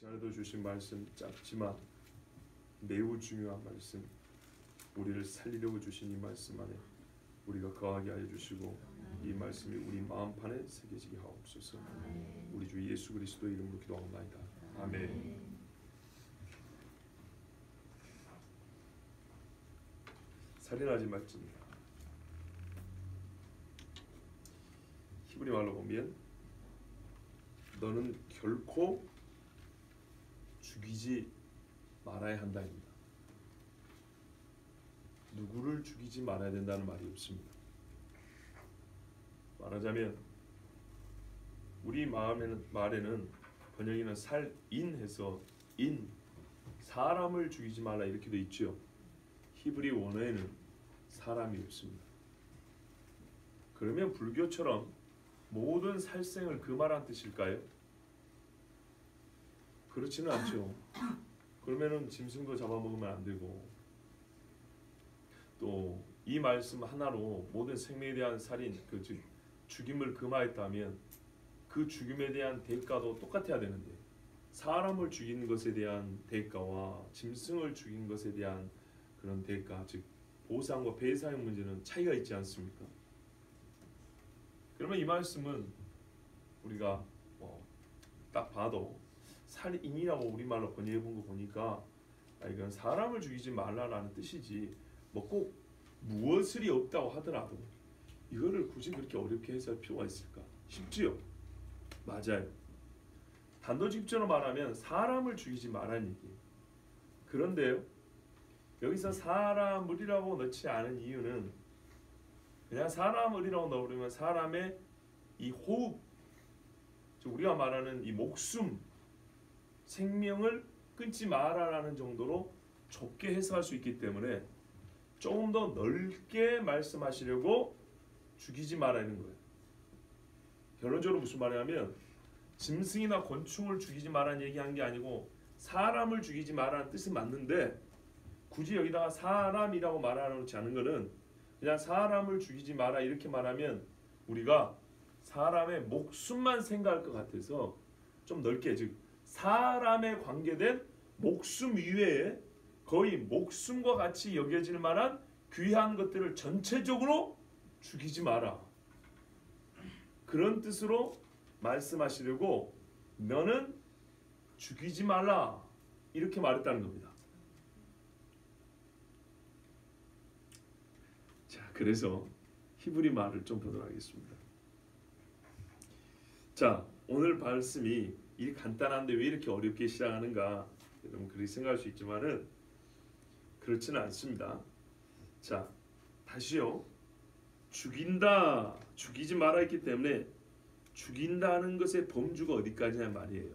시간에도 주신 말씀 짧지만 매우 중요한 말씀, 우리를 살리려고 주신 이 말씀 안에 우리가 거하게 하여 주시고 이 말씀이 우리 마음판에 새겨지게 하옵소서. 우리 주 예수 그리스도 이름으로 기도하옵나이다. 아멘. 살인하지 말지니라. 히브리 말로 보면 너는 결코 죽이지 말아야 한다입니다. 누구를 죽이지 말아야 된다는 말이 없습니다. 말하자면 우리 말에는 번역에는 살인해서 인, 사람을 죽이지 말라 이렇게 돼 있죠. 히브리 원어에는 사람이 없습니다. 그러면 불교처럼 모든 살생을 금하라는 뜻일까요? 그렇지는 않죠. 그러면은 짐승도 잡아먹으면 안 되고, 또 이 말씀 하나로 모든 생명에 대한 살인, 즉 죽임을 금하였다면 그 죽임에 대한 대가도 똑같아야 되는데, 사람을 죽이는 것에 대한 대가와 짐승을 죽인 것에 대한 그런 대가, 즉 보상과 배상의 문제는 차이가 있지 않습니까? 그러면 이 말씀은 우리가 딱 봐도 살인이라고 우리말로 번역해 본 거 보니까 이건 사람을 죽이지 말라라는 뜻이지 꼭 무엇을이 없다고 하더라도 이거를 굳이 그렇게 어렵게 해서 할 필요가 있을까 싶지요. 맞아요. 단도직입적으로 말하면 사람을 죽이지 말라는 얘기예요. 그런데요, 여기서 사람을이라고 넣지 않은 이유는 그냥 사람을이라고 넣으면 사람의 이 호흡, 우리가 말하는 이 목숨, 생명을 끊지 마라라는 정도로 좁게 해석할 수 있기 때문에 조금 더 넓게 말씀하시려고 죽이지 말라는 거예요. 결론적으로 무슨 말이냐면 짐승이나 곤충을 죽이지 말라는 얘기한 게 아니고 사람을 죽이지 말라는 뜻은 맞는데, 굳이 여기다가 사람이라고 말하지 않은 거는 그냥 사람을 죽이지 마라 이렇게 말하면 우리가 사람의 목숨만 생각할 것 같아서 좀 넓게, 즉 사람에 관계된 목숨 이외에 거의 목숨과 같이 여겨질 만한 귀한 것들을 전체적으로 죽이지 마라, 그런 뜻으로 말씀하시려고 너는 죽이지 말라 이렇게 말했다는 겁니다. 자, 그래서 히브리 말을 좀 보도록 하겠습니다. 자, 오늘 말씀이 이 간단한데 왜 이렇게 어렵게 시작하는가, 여러분 그렇게 생각할 수 있지만은 그렇지는 않습니다. 자, 다시요. 죽인다, 죽이지 말아 했기 때문에 죽인다는 것의 범주가 어디까지냐 말이에요.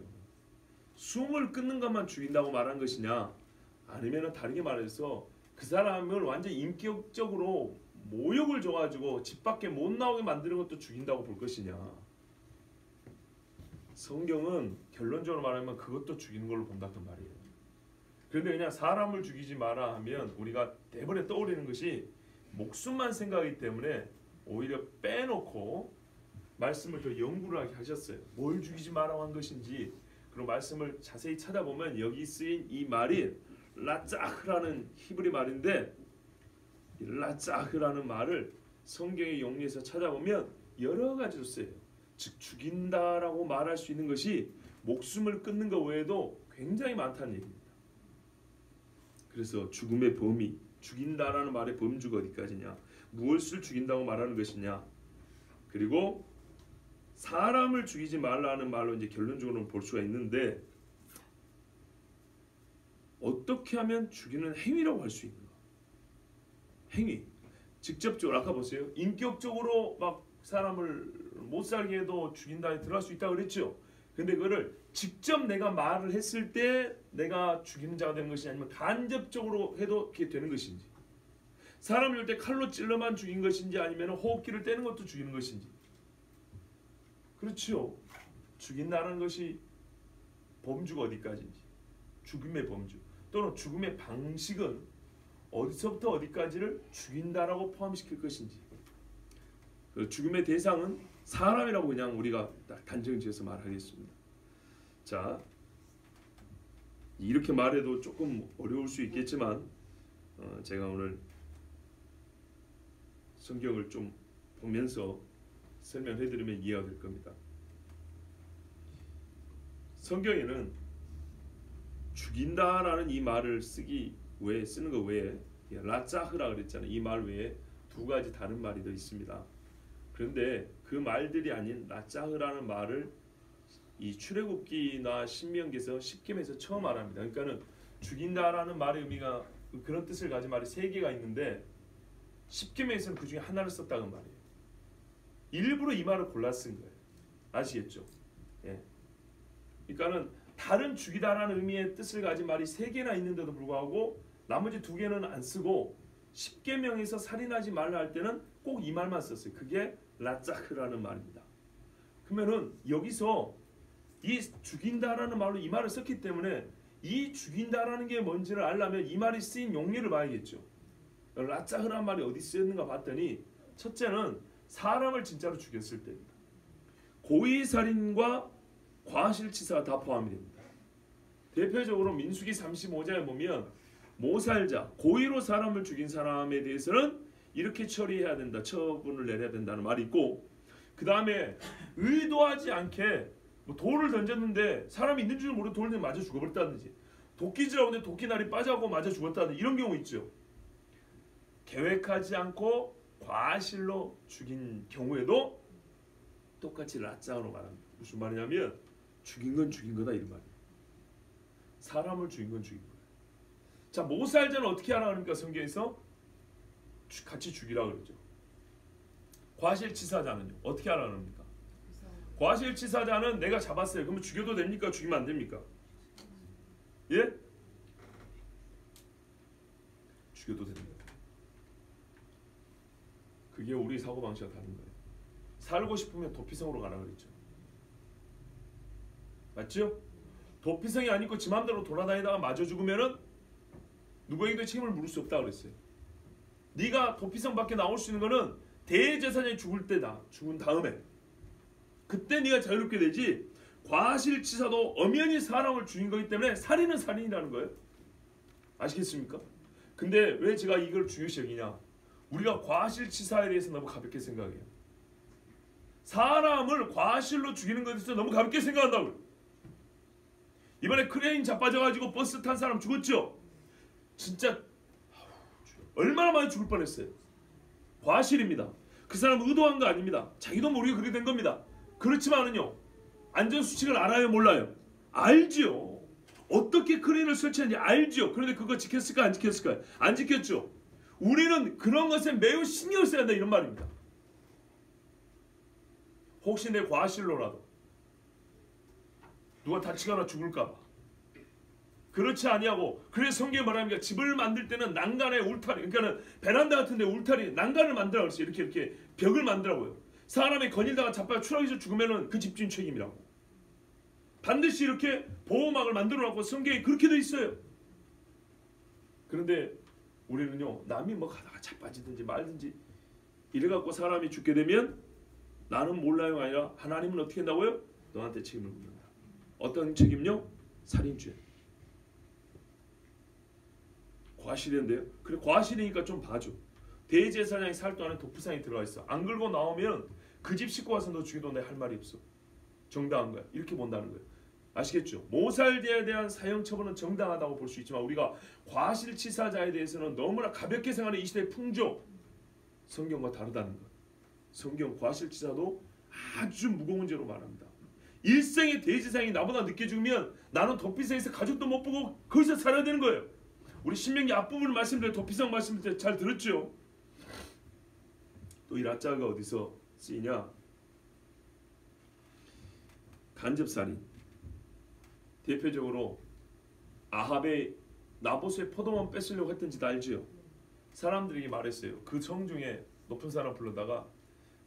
숨을 끊는 것만 죽인다고 말한 것이냐, 아니면 다르게 말해서 그 사람을 완전 인격적으로 모욕을 줘가지고 집 밖에 못 나오게 만드는 것도 죽인다고 볼 것이냐. 성경은 결론적으로 말하면 그것도 죽이는 걸로 본다는 말이에요. 그런데 그냥 사람을 죽이지 마라 하면 우리가 대번에 떠오르는 것이 목숨만 생각하기 때문에 오히려 빼놓고 말씀을 더 연구를 하게 하셨어요. 뭘 죽이지 마라고 한 것인지. 그리고 말씀을 자세히 찾아보면 여기 쓰인 이 말이 라짜흐라는 히브리 말인데, 라짜흐라는 말을 성경의 용리에서 찾아보면 여러 가지로 써요. 즉 죽인다라고 말할 수 있는 것이 목숨을 끊는 것 외에도 굉장히 많다는 얘기입니다. 그래서 죽음의 범위, 죽인다라는 말의 범주가 어디까지냐, 무엇을 죽인다고 말하는 것이냐, 그리고 사람을 죽이지 말라는 말로 이제 결론적으로 볼 수가 있는데, 어떻게 하면 죽이는 행위라고 할 수 있는가? 행위, 직접적으로 아까 보세요. 인격적으로 막 사람을 못 살게 해도 죽인다에 들어갈 수 있다고 그랬죠. 근데 그거를 직접 내가 말을 했을 때 내가 죽이는 자가 되는 것이 아니면 간접적으로 해도 그게 되는 것인지, 사람을 열 때 칼로 찔러만 죽인 것인지 아니면 호흡기를 떼는 것도 죽이는 것인지. 그렇죠. 죽인다는 것이 범주가 어디까지인지, 죽음의 범주 또는 죽음의 방식은 어디서부터 어디까지를 죽인다라고 포함시킬 것인지, 죽음의 대상은 사람이라고 그냥 우리가 딱 단정 지어서 말하겠습니다. 자, 이렇게 말해도 조금 어려울 수 있겠지만 제가 오늘 성경을 좀 보면서 설명해드리면 이해가 될 겁니다. 성경에는 죽인다라는 이 말을 쓰는 거 외에 라짜흐라 그랬잖아요. 이 말 외에 두 가지 다른 말이 더 있습니다. 그런데 그 말들이 아닌 라짜흐라는 말을 이 출애굽기나 신명기에서 십계명에서 처음 말합니다. 그러니까는 죽인다라는 말의 의미가 그런 뜻을 가진 말이 세 개가 있는데 십계명에서는 그 중에 하나를 썼다는 말이에요. 일부러 이 말을 골라 쓴 거예요. 아시겠죠? 예. 그러니까는 다른 죽이다라는 의미의 뜻을 가진 말이 세 개나 있는데도 불구하고 나머지 두 개는 안 쓰고 십계명에서 살인하지 말라 할 때는 꼭 이 말만 썼어요. 그게 라짜흐라는 말입니다. 그러면은 여기서 이 죽인다라는 말로 이 말을 썼기 때문에 이 죽인다라는 게 뭔지를 알려면 이 말이 쓰인 용례를 봐야겠죠. 라짜흐라는 말이 어디 쓰였는가 봤더니 첫째는 사람을 진짜로 죽였을 때입니다. 고의살인과 과실치사가 다 포함이 됩니다. 대표적으로 민수기 35장에 보면 모살자, 고의로 사람을 죽인 사람에 대해서는 이렇게 처리해야 된다, 처분을 내려야 된다는 말이 있고, 그 다음에 의도하지 않게 뭐 돌을 던졌는데 사람이 있는 줄 모르고 돌을 맞아 죽어버렸다든지, 도끼질하고 있는데 도끼날이 빠져갖고 맞아 죽었다든지 이런 경우 있죠. 계획하지 않고 과실로 죽인 경우에도 똑같이 라짜로 말합니다. 무슨 말이냐면 죽인 건 죽인 거다 이런 말이에요. 사람을 죽인 건 죽인 거예요. 자, 모살자는 어떻게 하라 그러니까 성경에서 같이 죽이라 그러죠. 과실치사자는요 어떻게 하라 그럽니까? 과실치사자는 내가 잡았어요. 그러면 죽여도 됩니까? 죽이면 안 됩니까? 예? 죽여도 됩니다. 그게 우리 사고방식과 다른 거예요. 살고 싶으면 도피성으로 가라 그랬죠. 맞죠? 도피성이 아니고 지 맘대로 돌아다니다가 맞아 죽으면은 누구에게도 책임을 물을 수 없다 그랬어요. 네가 도피성 밖에 나올 수 있는 거는 대제사장이 죽을 때다. 죽은 다음에. 그때 네가 자유롭게 되지. 과실치사도 엄연히 사람을 죽인 거기 때문에 살인은 살인이라는 거예요. 아시겠습니까? 근데 왜 제가 이걸 중요시 여기냐? 우리가 과실치사에 대해서 너무 가볍게 생각해요. 사람을 과실로 죽이는 것에 대해서 너무 가볍게 생각한다고요. 이번에 크레인 자빠져가지고 버스 탄 사람 죽었죠? 진짜 얼마나 많이 죽을 뻔했어요. 과실입니다. 그 사람 의도한 거 아닙니다. 자기도 모르게 그렇게 된 겁니다. 그렇지만은요, 안전수칙을 알아요 몰라요? 알지요. 어떻게 크레인을 설치하는지 알지요. 그런데 그거 지켰을까 안 지켰을까요? 안 지켰죠. 우리는 그런 것에 매우 신경을 써야 한다 이런 말입니다. 혹시 내 과실로라도 누가 다치거나 죽을까 봐. 그렇지 아니하고, 그래서 성경에 말합니다. 집을 만들 때는 난간에 울타리, 그러니까는 베란다 같은 데 울타리, 난간을 만들라 그랬어요. 이렇게 벽을 만들라고요. 사람이 거닐다가 자빠져 추락해서 죽으면은 그 집주인 책임이라고. 반드시 이렇게 보호막을 만들어 놨고 성경에 그렇게 돼 있어요. 그런데 우리는요, 남이 뭐 가다가 자빠지든지 말든지 이래갖고 사람이 죽게 되면 나는 몰라요가 아니라 하나님은 어떻게 한다고요? 너한테 책임을 묻는다. 어떤 책임요? 살인죄. 과실인데요. 그래 과실이니까 좀 봐줘. 대제사장이 살도 안에 도피상이 들어가 있어. 안 긁고 나오면 그 집 식구 와서 너 죽여도 내 할 말이 없어. 정당한 거야. 이렇게 본다는 거예요. 아시겠죠? 모살죄에 대한 사형 처분은 정당하다고 볼 수 있지만 우리가 과실치사자에 대해서는 너무나 가볍게 생각하는 이 시대의 풍조, 성경과 다르다는 것. 성경 과실치사도 아주 무거운 죄로 말합니다. 일생의 대제사장이 나보다 늦게 죽으면 나는 도피성에서 가족도 못 보고 거기서 살아야 되는 거예요. 우리 신명기 앞부분을 말씀드려 도피성 말씀드릴 때 잘 들었죠? 또 이 라짜가 어디서 쓰이냐? 간접살인. 대표적으로 아합의 나봇의 포도원 뺏으려고 했던 짓 알지요? 사람들에게 말했어요. 그 성 중에 높은 사람 불러다가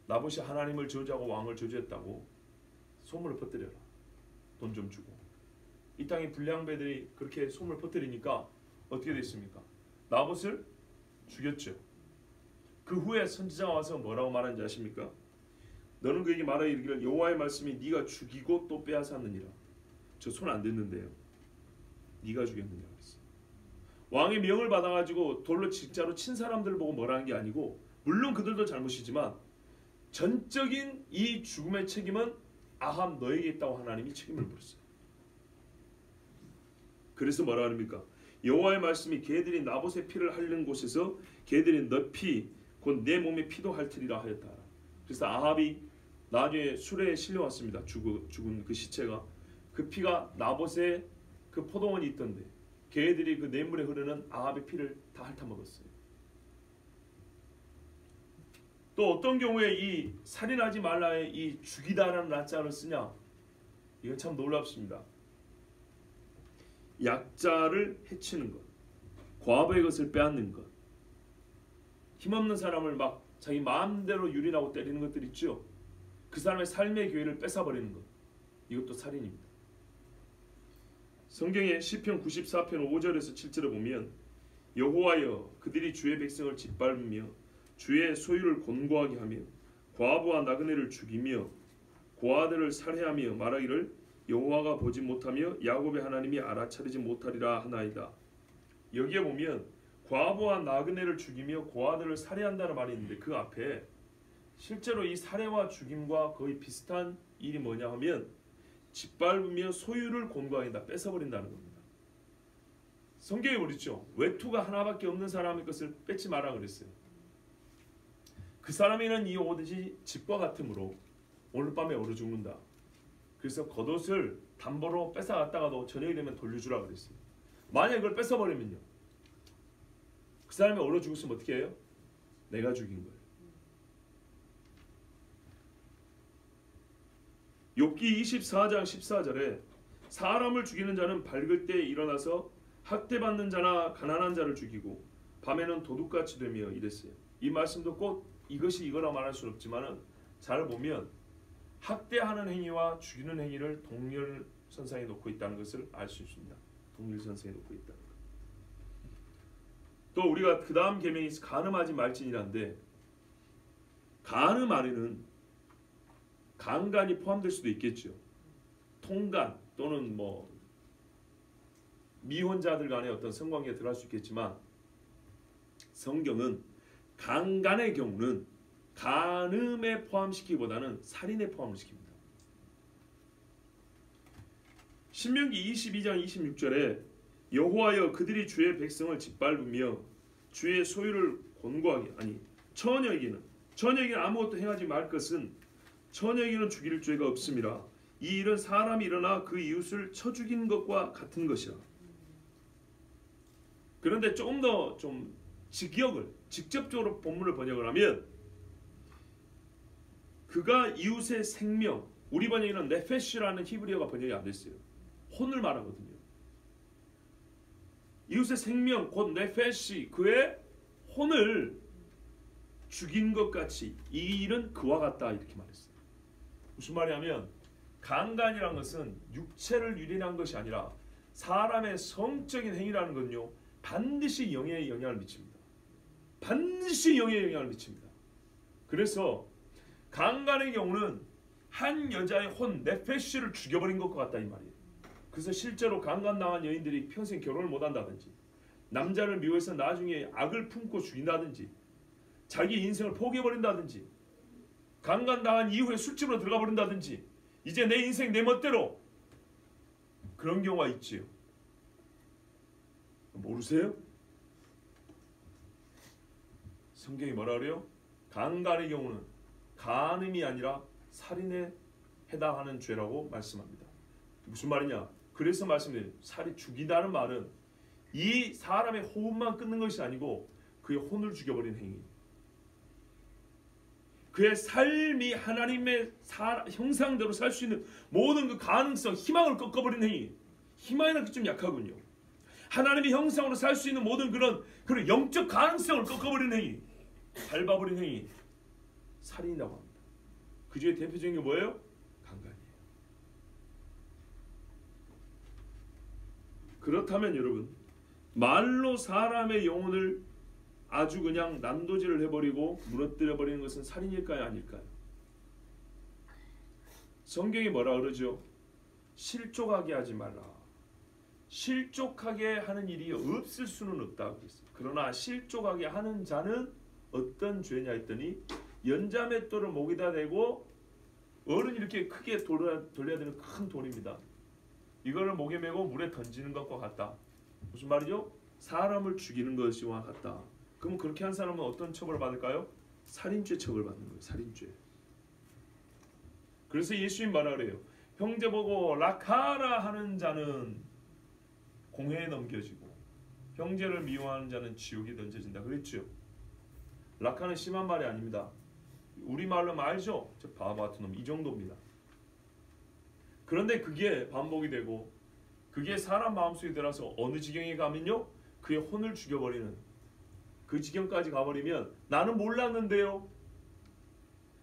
나봇이 하나님을 저주하고 왕을 저주했다고 소문을 퍼뜨려라. 돈 좀 주고. 이 땅의 불량배들이 그렇게 소문을 퍼뜨리니까 어떻게 됐습니까? 나봇을 죽였죠. 그 후에 선지자가 와서 뭐라고 말하는지 아십니까? 너는 그에게 말하여 이르기를 여호와의 말씀이 네가 죽이고 또 빼앗았느니라. 저 손 안 댔는데요. 네가 죽였느냐 그랬어요. 왕의 명을 받아가지고 돌로 진짜로 친 사람들 보고 뭐라는 게 아니고, 물론 그들도 잘못이지만 전적인 이 죽음의 책임은 아합 너에게 있다고 하나님이 책임을 물었어요. 그래서 뭐라 합니까? 여호와의 말씀이 개들이 나봇의 피를 핥는 곳에서 개들이 너 피 곧 내 몸의 피도 핥으리라 하였다. 그래서 아합이 나중에 수레에 실려왔습니다. 죽은 그 시체가, 그 피가 나봇의 그 포도원이 있던데 개들이 그 냇물에 흐르는 아합의 피를 다 핥아먹었어요. 또 어떤 경우에 이 살인하지 말라의 이 죽이다라는 낮자를 쓰냐? 이건 참 놀랍습니다. 약자를 해치는 것, 과부의 것을 빼앗는 것, 힘없는 사람을 막 자기 마음대로 유린하고 때리는 것들 있죠. 그 사람의 삶의 기회를 뺏어버리는 것, 이것도 살인입니다. 성경의 시편 94편 5절에서 7절을 보면 여호와여 그들이 주의 백성을 짓밟으며 주의 소유를 곤고하게 하며 과부와 나그네를 죽이며 고아들을 살해하며 말하기를 여호와가 보지 못하며 야곱의 하나님이 알아차리지 못하리라 하나이다. 여기에 보면 과부와 나그네를 죽이며 고아들을 살해한다는 말이 있는데, 그 앞에 실제로 이 살해와 죽임과 거의 비슷한 일이 뭐냐 하면 짓밟으며 소유를 곤고하게 다 뺏어버린다는 겁니다. 성경에 그랬죠. 외투가 하나밖에 없는 사람의 것을 뺏지 마라 그랬어요. 그 사람에는 이 옷이 집과 같으므로 오늘 밤에 얼어 죽는다. 그래서 겉옷을 담보로 뺏어갔다가도 저녁이 되면 돌려주라 그랬어요. 만약 이걸 뺏어버리면요, 그 사람이 얼어 죽었으면 어떻게 해요? 내가 죽인 거예요. 욥기 24장 14절에 사람을 죽이는 자는 밝을 때 일어나서 학대받는 자나 가난한 자를 죽이고 밤에는 도둑같이 되며 이랬어요. 이 말씀도 꼭 이것이 이거라 말할 수는 없지만 잘 보면 학대하는 행위와 죽이는 행위를 동일선상에 놓고 있다는 것을 알 수 있습니다. 동일선상에 놓고 있다는 것. 또 우리가 그 다음 계명이 간음하지 말지니라는데, 간음 안에는 강간이 포함될 수도 있겠죠. 통간 또는 뭐 미혼자들 간의 어떤 성관계에 들어갈 수 있겠지만, 성경은 강간의 경우는 간음에 포함시키기보다는 살인에 포함을 시킵니다. 신명기 22장 26절에 여호와여 그들이 주의 백성을 짓밟으며 주의 소유를 곤고하게 하니 처녀에게는 아무것도 행하지 말 것은 처녀에게는 죽일 죄가 없음이라. 이 일은 사람이 일어나 그 이웃을 쳐 죽인 것과 같은 것이라. 그런데 조금 더 좀 직역을 직접적으로 본문을 번역을 하면 그가 이웃의 생명, 우리 번역에는 네페시라는 히브리어가 번역이 안 됐어요. 혼을 말하거든요. 이웃의 생명 곧 네페시, 그의 혼을 죽인 것 같이 이 일은 그와 같다 이렇게 말했어요. 무슨 말이냐면 강간이라는 것은 육체를 유린한 것이 아니라 사람의 성적인 행위라는 건요 반드시 영에 영향을 미칩니다. 반드시 영에 영향을 미칩니다. 그래서 강간의 경우는 한 여자의 혼 네페시를 죽여버린 것과 같다 이 말이에요. 그래서 실제로 강간당한 여인들이 평생 결혼을 못한다든지, 남자를 미워해서 나중에 악을 품고 죽인다든지, 자기 인생을 포기해버린다든지, 강간당한 이후에 술집으로 들어가 버린다든지, 이제 내 인생 내 멋대로, 그런 경우가 있지요. 모르세요? 성경이 뭐라 그래요? 강간의 경우는 간음이 아니라 살인에 해당하는 죄라고 말씀합니다. 무슨 말이냐? 그래서 말씀드려요. 살이 죽이다는 말은 이 사람의 호흡만 끊는 것이 아니고 그의 혼을 죽여버린 행위, 그의 삶이 하나님의 형상대로 살 수 있는 모든 그 가능성, 희망을 꺾어버린 행위. 희망이나 좀 약하군요. 하나님의 형상으로 살 수 있는 모든 그런 영적 가능성을 꺾어버린 행위, 밟아버린 행위, 살인이라고 합니다. 그 중에 대표적인 게 뭐예요? 강간이에요. 그렇다면 여러분, 말로 사람의 영혼을 아주 그냥 난도질을 해버리고 무너뜨려버리는 것은 살인일까요? 아닐까요? 성경이 뭐라 그러죠? 실족하게 하지 말라. 실족하게 하는 일이 없을 수는 없다고 그랬어요. 그러나 실족하게 하는 자는 어떤 죄냐 했더니 연자맷돌을 목에다 대고 어른이 이렇게 크게 돌려야 되는 큰 돌입니다. 이거를 목에 메고 물에 던지는 것과 같다. 무슨 말이죠? 사람을 죽이는 것이와 같다. 그럼 그렇게 한 사람은 어떤 처벌을 받을까요? 살인죄 처벌받는 거예요. 살인죄. 그래서 예수님 뭐라 그래요? 형제 보고 락하라 하는 자는 공회에 넘겨지고 형제를 미워하는 자는 지옥에 던져진다 그랬죠. 락하는 심한 말이 아닙니다. 우리말로 알죠? 저 바보 같은 놈 이 정도입니다. 그런데 그게 반복이 되고 그게 사람 마음속에 들어서 어느 지경에 가면요 그의 혼을 죽여버리는 그 지경까지 가버리면 나는 몰랐는데요.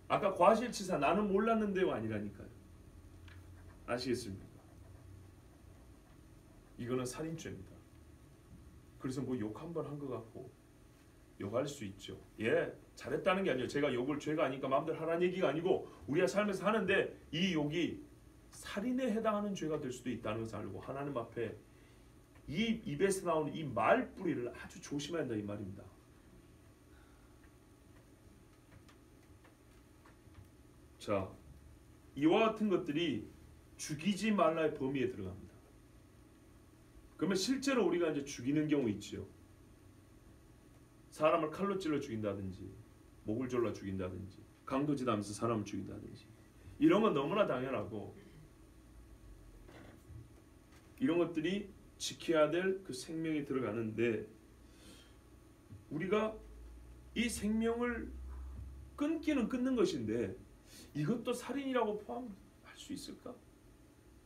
아까 과실치사 나는 몰랐는데요 아니라니까요. 아시겠습니까? 이거는 살인죄입니다. 그래서 뭐 욕 한 번 한 것 같고 욕할 수 있죠. 예, 잘했다는 게 아니에요. 제가 욕을 죄가 아니까 마음대로 하라는 얘기가 아니고 우리가 살면서 하는데 이 욕이 살인에 해당하는 죄가 될 수도 있다는 것을 알고 하나님 앞에 이 입에서 나오는 이 말뿌리를 아주 조심해야 한다 이 말입니다. 자, 이와 같은 것들이 죽이지 말라의 범위에 들어갑니다. 그러면 실제로 우리가 이제 죽이는 경우 있죠. 사람을 칼로 찔러 죽인다든지 목을 졸라 죽인다든지 강도질하면서 사람을 죽인다든지 이런 건 너무나 당연하고 이런 것들이 지켜야 될 그 생명이 들어가는데 우리가 이 생명을 끊기는 끊는 것인데 이것도 살인이라고 포함할 수 있을까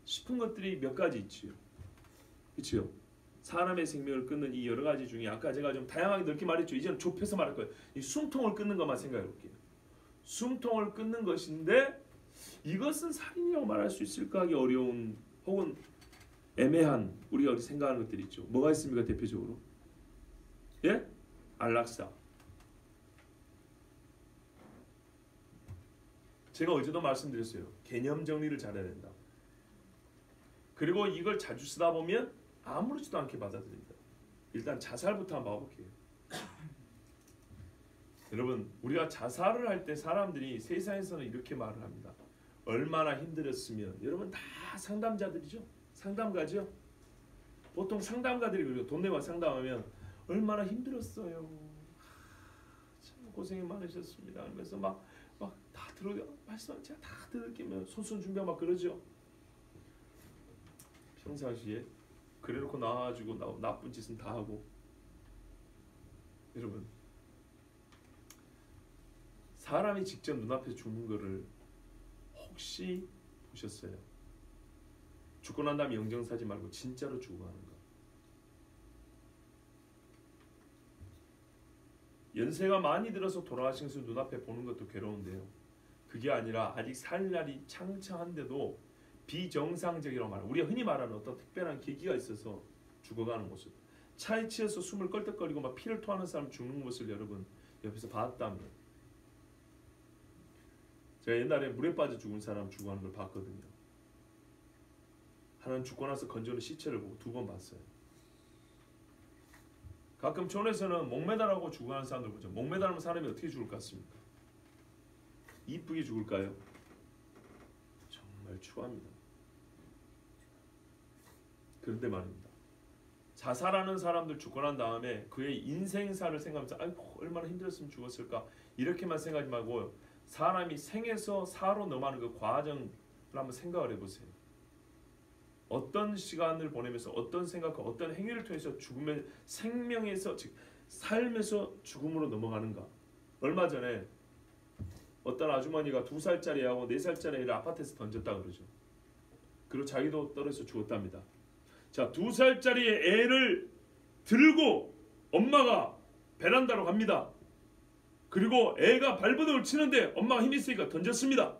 싶은 것들이 몇 가지 있지요. 그렇죠? 사람의 생명을 끊는 이 여러 가지 중에 아까 제가 좀 다양하게 넓게 말했죠. 이제는 좁혀서 말할 거예요. 이 숨통을 끊는 것만 생각해 볼게요. 숨통을 끊는 것인데 이것은 살인이라고 말할 수 있을까 하기 어려운 혹은 애매한 우리가 생각하는 것들이 있죠. 뭐가 있습니까 대표적으로? 예? 안락사. 제가 어제도 말씀드렸어요. 개념 정리를 잘해야 된다. 그리고 이걸 자주 쓰다 보면 아무렇지도 않게 받아들인다. 일단 자살부터 한번 봐볼게요. 여러분 우리가 자살을 할 때 사람들이 세상에서는 이렇게 말을 합니다. 얼마나 힘들었으면 여러분 다 상담자들이죠. 상담가죠. 보통 상담가들이 그래요. 돈 내고 상담하면 얼마나 힘들었어요. 참 고생이 많으셨습니다. 그래서 막 다 들어 말씀 제가 다 들을게요. 손수 준비하고 막 그러죠. 평상시에 그래놓고 나와가지고 나쁜 짓은 다 하고 여러분 사람이 직접 눈앞에 죽는 거를 혹시 보셨어요? 죽고 난 다음에 영정사지 말고 진짜로 죽어가는 거. 연세가 많이 들어서 돌아가신 수 눈앞에 보는 것도 괴로운데요. 그게 아니라 아직 살 날이 창창한데도 비정상적이라고 말해요. 우리가 흔히 말하는 어떤 특별한 계기가 있어서 죽어가는 모습. 차에 치여서 숨을 껄떡거리고 막 피를 토하는 사람 죽는 것을 여러분 옆에서 봤다면 제가 옛날에 물에 빠져 죽은 사람 죽어가는 걸 봤거든요. 하나는 죽고 나서 건져오는 시체를 보고 2번 봤어요. 가끔 촌에서는 목매달하고 죽어가는 사람들 보죠. 목매달으면 사람이 어떻게 죽을 것 같습니까? 이쁘게 죽을까요? 정말 추합니다. 그런데 말입니다. 자살하는 사람들 죽고 난 다음에 그의 인생사를 생각하면서 아이고 얼마나 힘들었으면 죽었을까 이렇게만 생각하지 말고 사람이 생에서 사로 넘어가는 그 과정을 한번 생각을 해보세요. 어떤 시간을 보내면서 어떤 생각과 어떤 행위를 통해서 죽음의 생명에서 즉 삶에서 죽음으로 넘어가는가. 얼마 전에 어떤 아주머니가 2살짜리 애하고 4살짜리 애를 아파트에서 던졌다 그러죠. 그리고 자기도 떨어져서 죽었답니다. 자, 2살짜리 애를 들고 엄마가 베란다로 갑니다. 그리고 애가 발버둥을 치는데 엄마가 힘이 있으니까 던졌습니다.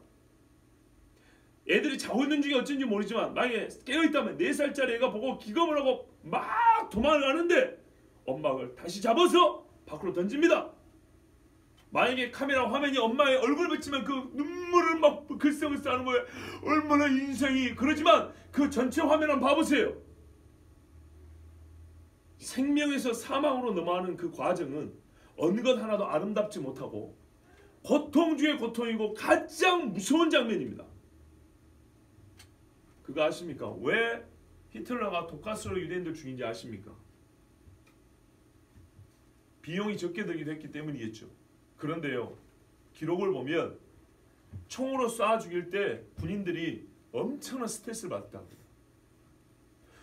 애들이 자고 있는 중에 어쩐지 모르지만 만약에 깨어있다면 4살짜리 애가 보고 기겁을 하고 막 도망을 가는데 엄마가 다시 잡아서 밖으로 던집니다. 만약에 카메라 화면이 엄마의 얼굴 비치면 그 눈물을 막 글썽글썽 하는 거예요. 얼마나 인생이 그러지만 그 전체 화면 한번 봐보세요. 생명에서 사망으로 넘어가는 그 과정은 어느 것 하나도 아름답지 못하고 고통 중에 고통이고 가장 무서운 장면입니다. 그거 아십니까? 왜 히틀러가 독가스로 유대인들 죽인지 아십니까? 비용이 적게 들기도 했기 때문이겠죠. 그런데요, 기록을 보면 총으로 쏴 죽일 때 군인들이 엄청난 스트레스를 받았다 합니다.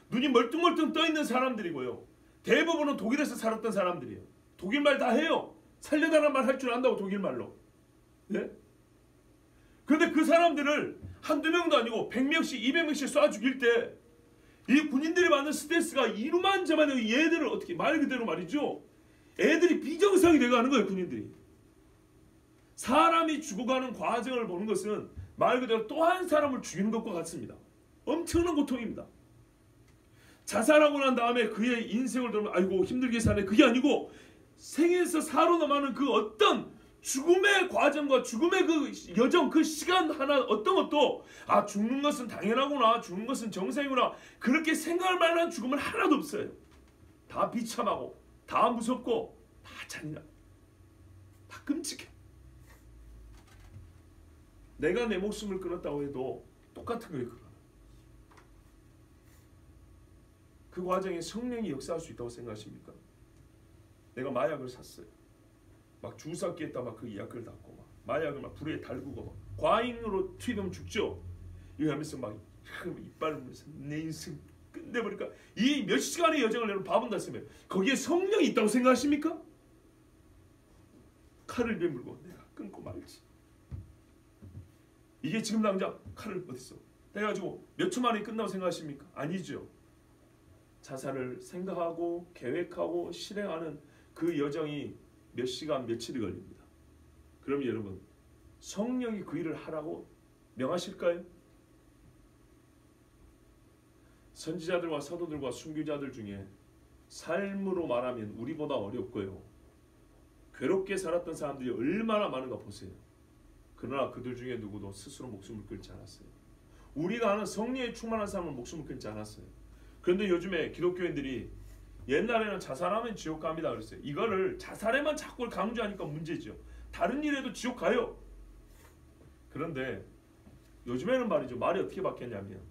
눈이 멀뚱멀뚱 떠있는 사람들이고요, 대부분은 독일에서 살았던 사람들이에요. 독일말 다 해요. 살려달라는 말 할 줄 안다고, 독일말로. 예? 그런데 그 사람들을 한두 명도 아니고 100명씩 200명씩 쏴 죽일 때 이 군인들이 받는 스트레스가 이루만저만 얘들을 어떻게, 말 그대로 말이죠, 애들이 비정상이 돼가는 거예요. 군인들이. 사람이 죽어가는 과정을 보는 것은 말 그대로 또 한 사람을 죽이는 것과 같습니다. 엄청난 고통입니다. 자살하고 난 다음에 그의 인생을 들으면 아이고 힘들게 사네, 그게 아니고 생에서 사로 넘어가는 그 어떤 죽음의 과정과 죽음의 그 여정, 그 시간 하나, 어떤 것도 아 죽는 것은 당연하구나, 죽는 것은 정상이구나, 그렇게 생각할 만한 죽음은 하나도 없어요. 다 비참하고 다 무섭고 다 잔인하고 다 끔찍해. 내가 내 목숨을 끊었다고 해도 똑같은 거예요. 그 과정에 성령이 역사할 수 있다고 생각하십니까? 내가 마약을 샀어요. 막 주사기에다 막 그 약을 닫고 막 마약을 막 불에 달구고 막 과잉으로 투입하면 죽죠. 이거 하면서 막 이빨을 물면서 내 인생 끝내버릴까? 이 몇 시간의 여정을 내는 바본다 했으면 거기에 성령이 있다고 생각하십니까? 칼을 베물고 내가 끊고 말지. 이게 지금 당장 칼을 어딨어? 해가지고 몇 초 만에 끝나고 생각하십니까? 아니죠. 자살을 생각하고 계획하고 실행하는 그 여정이 몇 시간 며칠이 걸립니다. 그럼 여러분, 성령이 그 일을 하라고 명하실까요? 선지자들과 사도들과 순교자들 중에 삶으로 말하면 우리보다 어렵고요, 괴롭게 살았던 사람들이 얼마나 많은가 보세요. 그러나 그들 중에 누구도 스스로 목숨을 끊지 않았어요. 우리가 아는 성령에 충만한 사람은 목숨을 끊지 않았어요. 그런데 요즘에 기독교인들이 옛날에는 자살하면 지옥 갑니다 그랬어요. 이거를 자살에만 자꾸 강조하니까 문제죠. 다른 일에도 지옥 가요. 그런데 요즘에는 말이죠, 말이 어떻게 바뀌었냐면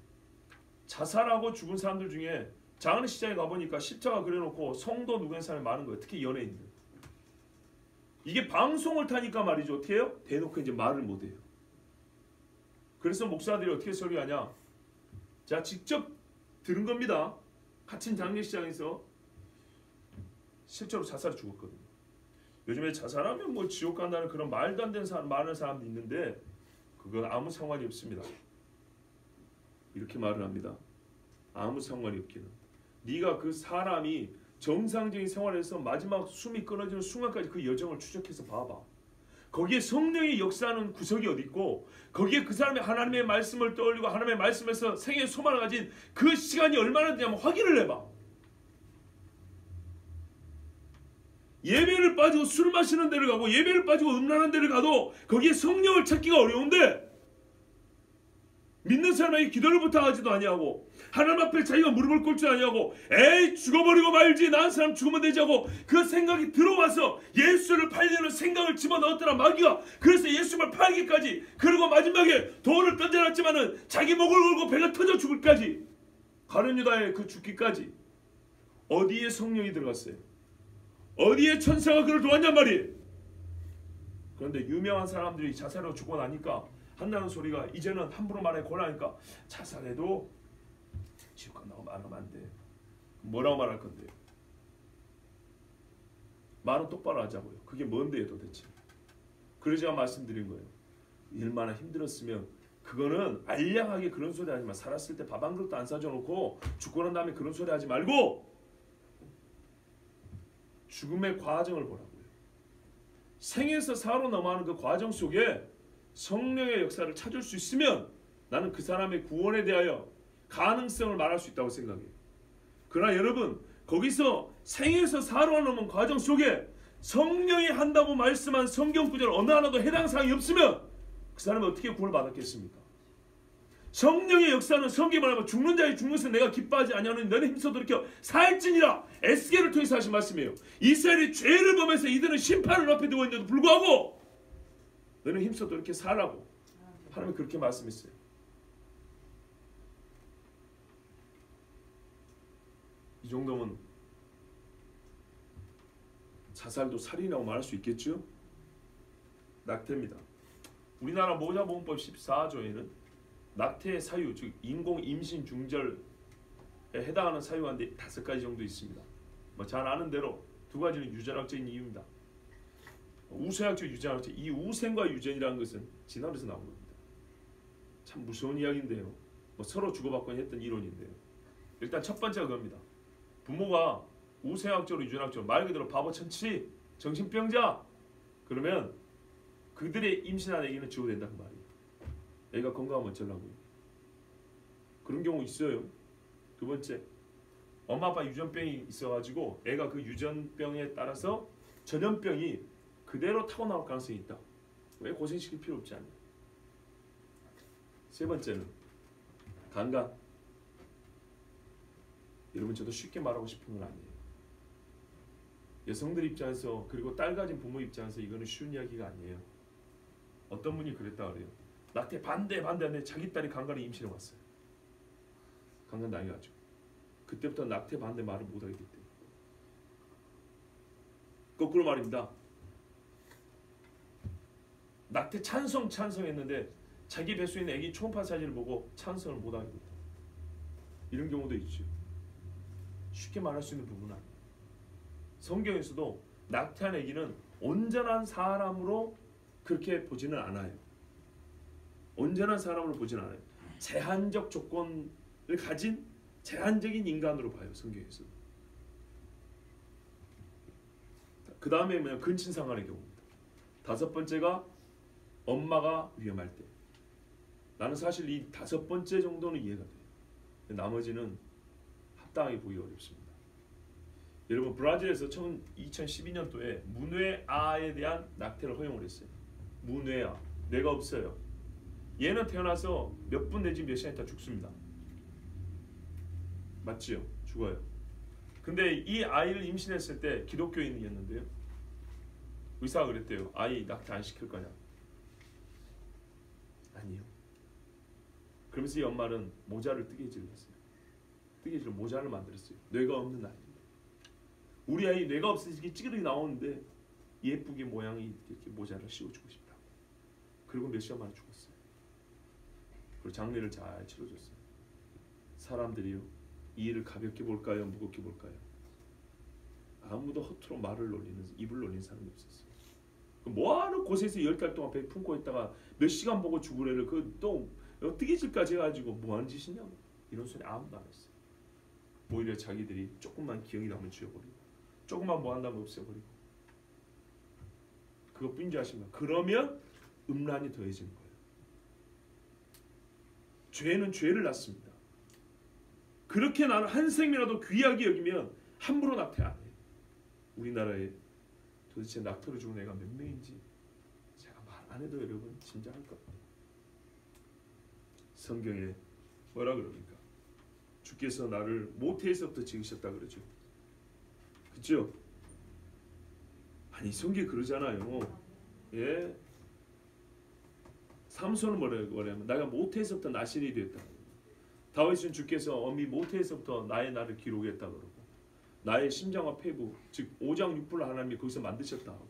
자살하고 죽은 사람들 중에 장례식장에 가보니까 십자가 그려놓고 성도 누구인 사람이 많은 거예요. 특히 연예인들. 이게 방송을 타니까 말이죠, 어떻게 해요? 대놓고 이제 말을 못해요. 그래서 목사들이 어떻게 설교하냐, 자 직접 들은 겁니다. 갇힌 장례식장에서 실제로 자살해 죽었거든요. 요즘에 자살하면 뭐 지옥 간다는 그런 말도 안 되는 많은 사람도 있는데 그건 아무 상관이 없습니다. 이렇게 말을 합니다. 아무 상관이 없기는. 네가 그 사람이 정상적인 생활에서 마지막 숨이 끊어지는 순간까지 그 여정을 추적해서 봐봐. 거기에 성령이 역사하는 구석이 어디 있고, 거기에 그 사람이 하나님의 말씀을 떠올리고 하나님의 말씀에서 생애의 소망을 가진 그 시간이 얼마나 되냐면 확인을 해봐. 예배를 빠지고 술 마시는 데를 가고 예배를 빠지고 음란한 데를 가도 거기에 성령을 찾기가 어려운데, 믿는 사람에게 기도를 부탁하지도 아니하고 하나님 앞에 자기가 무릎을 꿇지 아니하고 에이 죽어버리고 말지, 난 사람 죽으면 되지 하고 그 생각이 들어와서 예수를 팔려는 생각을 집어넣었더라 마귀가. 그래서 예수를 팔기까지, 그리고 마지막에 돌을 던져놨지만은 자기 목을 걸고 배가 터져 죽을까지, 가룟 유다의 그 죽기까지. 어디에 성령이 들어갔어요? 어디에 천사가 그를 도왔냔 말이에요. 그런데 유명한 사람들이 자살하고 죽고 나니까 한다는 소리가 이제는 함부로 말해 곤란하니까 자살해도 지옥 간다고 말하면 안 돼. 뭐라고 말할 건데요? 말은 똑바로 하자고요. 그게 뭔데요 도대체? 그래서 제가 말씀드린 거예요. 얼마나 힘들었으면 그거는 알량하게 그런 소리 하지 마. 살았을 때 밥 한 그릇도 안 사줘 놓고 죽고 난 다음에 그런 소리 하지 말고 죽음의 과정을 보라고요. 생에서 사로 넘어가는 그 과정 속에 성령의 역사를 찾을 수 있으면 나는 그 사람의 구원에 대하여 가능성을 말할 수 있다고 생각해요. 그러나 여러분, 거기서 생에서 사로 넘은 과정 속에 성령이 한다고 말씀한 성경 구절 어느 하나도 해당 사항이 없으면 그 사람이 어떻게 구원을 받았겠습니까? 성령의 역사는 성경에 말하면 죽는 자의 죽는 것을 내가 기뻐하지 아니하노니 너는 힘써 돌이켜 살지니라. 에스겔을 통해서 하신 말씀이에요. 이스라엘이 죄를 범해서 이들은 심판을 앞에 두고 있는데도 불구하고 너는 힘써 돌이켜 살라고 하나님이 그렇게 말씀했어요. 이 정도면 자살도 살인이라고 말할 수 있겠죠? 낙태입니다. 우리나라 모자보험법 14조에는 낙태의 사유, 즉 인공 임신 중절에 해당하는 사유가 5가지 정도 있습니다. 잘 아는 대로 2가지는 유전학적인 이유입니다. 우생학적, 유전학적. 이 우생과 유전이라는 것은 진화론에서 나온 겁니다. 참 무서운 이야기인데요. 서로 주고받고 했던 이론인데요. 일단 첫 번째가 그겁니다. 부모가 우생학적으로 유전학적으로 말 그대로 바보 천치, 정신병자 그러면 그들의 임신한 아기는 죽어야 된다는 말이에요. 애가 건강하면 어쩌려고요. 그런 경우 있어요. 두 번째, 엄마 아빠 유전병이 있어가지고 애가 그 유전병에 따라서 전염병이 그대로 타고나올 가능성이 있다. 왜 고생시킬 필요 없지 않냐. 세 번째는 간간. 여러분 저도 쉽게 말하고 싶은 건 아니에요. 여성들 입장에서 그리고 딸 가진 부모 입장에서 이거는 쉬운 이야기가 아니에요. 어떤 분이 그랬다 그래요. 낙태 반대하는데 자기 딸이 간간에 임신해 왔어요. 간간 당해가지고. 그때부터 낙태 반대 말을 못하게 됐대요. 거꾸로 말입니다. 낙태 찬성했는데 자기 뱃속에 있는 아기 초음파 사진을 보고 찬성을 못하게 됐다. 이런 경우도 있죠. 쉽게 말할 수 있는 부분은 아니에요. 성경에서도 낙태한 아기는 온전한 사람으로 그렇게 보지는 않아요. 온전한 사람으로 보지는 않아요. 제한적 조건을 가진 제한적인 인간으로 봐요. 성경에서. 그 다음에 근친상간의 경우입니다. 5번째가 엄마가 위험할 때. 나는 사실 이 5번째 정도는 이해가 돼요. 나머지는 합당하게 보기 어렵습니다. 여러분 브라질에서 2012년도에 무뇌아에 대한 낙태를 허용을 했어요. 무뇌아, 뇌가 없어요. 얘는 태어나서 몇 분 내지 몇 시간 있다 죽습니다. 맞지요? 죽어요. 근데 이 아이를 임신했을 때 기독교인이었는데요. 의사가 그랬대요. 아이 낙태 안 시킬 거냐? 아니요. 그러면서 이 엄마는 모자를 뜨개질을 했어요. 뜨개질로 모자를 만들었어요. 뇌가 없는 아이입니다. 우리 아이 뇌가 없어서 찌그러기 나오는데 예쁘게 모양이 이렇게 모자를 씌워주고 싶다. 그리고 몇 시간 만에 죽었어요. 그리고 장례를 잘 치러줬어요. 사람들이요, 이 일을 가볍게 볼까요, 무겁게 볼까요? 아무도 허투루 입을 놀리는 사람이 없었어요. 뭐하러 고생해서 10달 동안 배 품고 있다가 몇 시간 보고 죽을 애를 또 뜨개질까지 해가지고 뭐하는 짓이냐고. 이런 소리 아무도 안 했어요. 오히려 자기들이 조금만 기억이 나면 지워버리고 조금만 뭐 한다면 없애버리고 그것뿐인 줄 아십니까? 그러면 음란이 더해지는 거예요. 죄는 죄를 낳습니다. 그렇게 나는 한 생이라도 귀하게 여기면 함부로 낙태 안 해요. 우리나라에 도대체 낙태로 죽은 애가 몇 명인지 제가 말 안 해도 여러분 짐작할 겁니다. 성경에 뭐라 그럽니까? 주께서 나를 모태에서부터 지으셨다 그러죠. 그렇죠? 아니 성경이 그러잖아요. 예. 삼손은 뭐냐면 내가 모태에서부터 나실이 되었다. 다윗은 주께서 어미 모태에서부터 나를 기록했다 그러고 나의 심장과 폐부 즉 오장육부를 하나님이 거기서 만드셨다 하고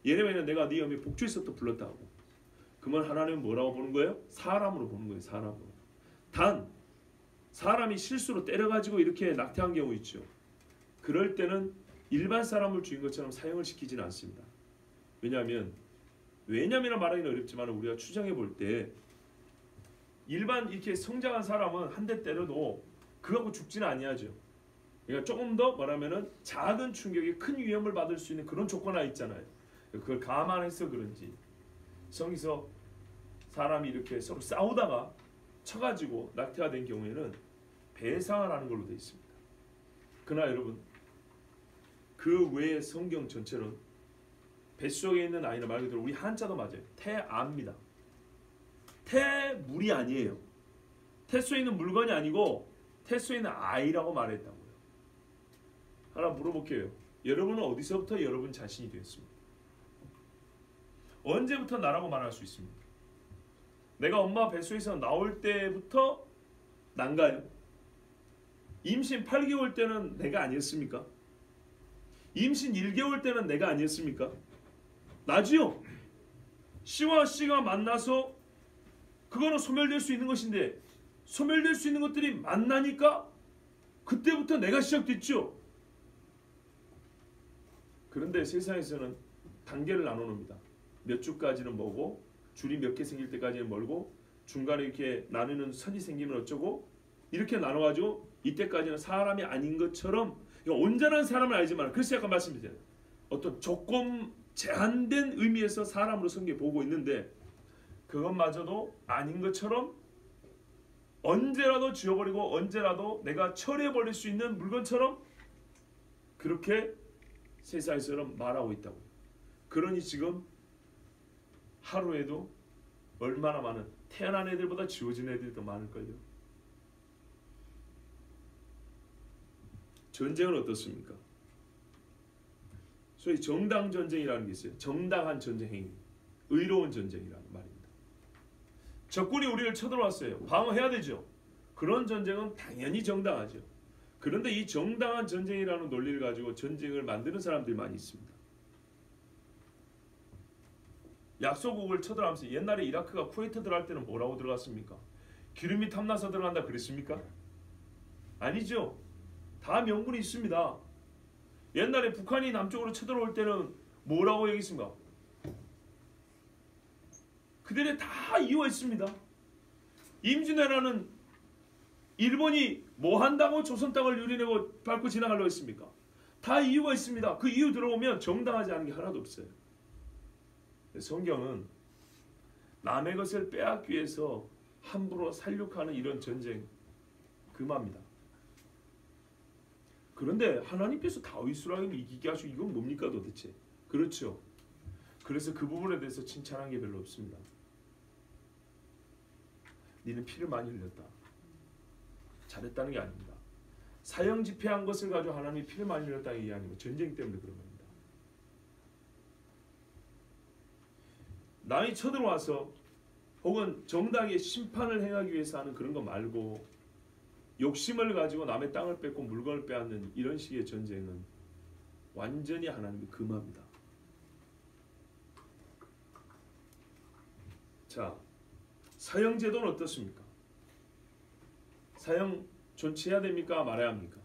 예레미야는 내가 네 어미 복주에서부터 불렀다 하고 그러면 하나님은 뭐라고 보는 거예요? 사람으로 보는 거예요. 사람으로. 단 사람이 실수로 때려가지고 이렇게 낙태한 경우 있죠. 그럴 때는 일반 사람을 죽인 것처럼 사형을 시키지는 않습니다. 왜냐하면 말하기는 어렵지만 우리가 추정해 볼 때 일반 이렇게 성장한 사람은 한 대 때려도 그거하고 죽지는 아니하죠. 그러니까 조금 더 말하면은 작은 충격에 큰 위험을 받을 수 있는 그런 조건 하나 있잖아요. 그걸 감안해서 그런지 성에서 사람이 이렇게 서로 싸우다가 쳐가지고 낙태가 된 경우에는 배상을 하는 걸로 되어 있습니다. 그러나 여러분 그 외의 성경 전체는 뱃속에 있는 아이는 말 그대로 우리 한자도 맞아요. 태아입니다. 태물이 아니에요. 태소에 있는 물건이 아니고 태소에 있는 아이라고 말했다고요. 하나 물어볼게요. 여러분은 어디서부터 여러분 자신이 되었습니까? 언제부터 나라고 말할 수 있습니까? 내가 엄마 뱃속에서 나올 때부터 난가요? 임신 8개월 때는 내가 아니었습니까? 임신 1개월 때는 내가 아니었습니까? 나지요. C와 C가 만나서 그거는 소멸될 수 있는 것인데 소멸될 수 있는 것들이 만나니까 그때부터 내가 시작됐죠. 그런데 세상에서는 단계를 나누는니다. 몇 주까지는 뭐고 줄이 몇 개 생길 때까지는 멀고 중간에 이렇게 나누는 선이 생기면 어쩌고 이렇게 나눠가지고 이때까지는 사람이 아닌 것처럼 온전한 사람은 아니지만 그래서 약간 말씀드려요. 어떤 조건 제한된 의미에서 사람으로 성경에 보고 있는데 그것마저도 아닌 것처럼 언제라도 지워버리고 언제라도 내가 처리해버릴 수 있는 물건처럼 그렇게 세상에서는 말하고 있다고요. 그러니 지금 하루에도 얼마나 많은 태어난 애들보다 지워진 애들이 더 많을걸요. 전쟁은 어떻습니까? 소위 정당 전쟁이라는 게 있어요. 정당한 전쟁 행위, 의로운 전쟁이라는 말입니다. 적군이 우리를 쳐들어왔어요. 방어해야 되죠. 그런 전쟁은 당연히 정당하죠. 그런데 이 정당한 전쟁이라는 논리를 가지고 전쟁을 만드는 사람들이 많이 있습니다. 약소국을 쳐들어가면서 옛날에 이라크가 쿠웨이트 들어갈 때는 뭐라고 들어갔습니까? 기름이 탐나서 들어간다 그랬습니까? 아니죠. 다 명분이 있습니다. 옛날에 북한이 남쪽으로 쳐들어올 때는 뭐라고 얘기했습니까? 그들의 다 이유가 있습니다. 임진왜란은 일본이 뭐 한다고 조선 땅을 유린하고 밟고 지나가려고 했습니까? 다 이유가 있습니다. 그 이유 들어오면 정당하지 않은 게 하나도 없어요. 성경은 남의 것을 빼앗기 위해서 함부로 살육하는 이런 전쟁 금합니다. 그런데 하나님께서 다윗을 이기게 하시고 이건 뭡니까 도대체? 그렇죠. 그래서 그 부분에 대해서 칭찬한 게 별로 없습니다. 니는 피를 많이 흘렸다. 잘했다는 게 아닙니다. 사형 집행한 것을 가지고 하나님이 피를 많이 흘렸다는 게 아니고 전쟁 때문에 그런 겁니다. 남이 쳐들어와서 혹은 정당의 심판을 행하기 위해서 하는 그런 거 말고 욕심을 가지고 남의 땅을 뺏고 물건을 빼앗는 이런 식의 전쟁은 완전히 하나님이 금합니다. 자, 사형제도는 어떻습니까? 사형 존치해야 됩니까? 말아야 합니까?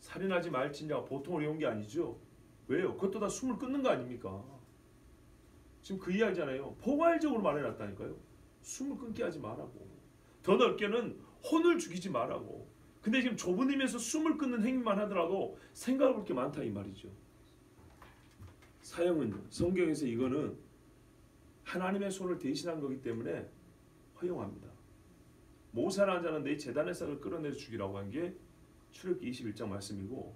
살인하지 말지냐가 보통 어려운 게 아니죠. 왜요? 그것도 다 숨을 끊는 거 아닙니까? 지금 그 이야기잖아요. 포괄적으로 말해놨다니까요. 숨을 끊게 하지 말라고. 더 넓게는 혼을 죽이지 말라고. 근데 지금 좁은 의미에서 숨을 끊는 행위만 하더라도 생각해 볼 게 많다 이 말이죠. 사형은 성경에서 이거는 하나님의 손을 대신한 거기 때문에 허용합니다. 모살한 자는 내 제단의 싹을 끌어내서 죽이라고 한 게 출애굽기 21장 말씀이고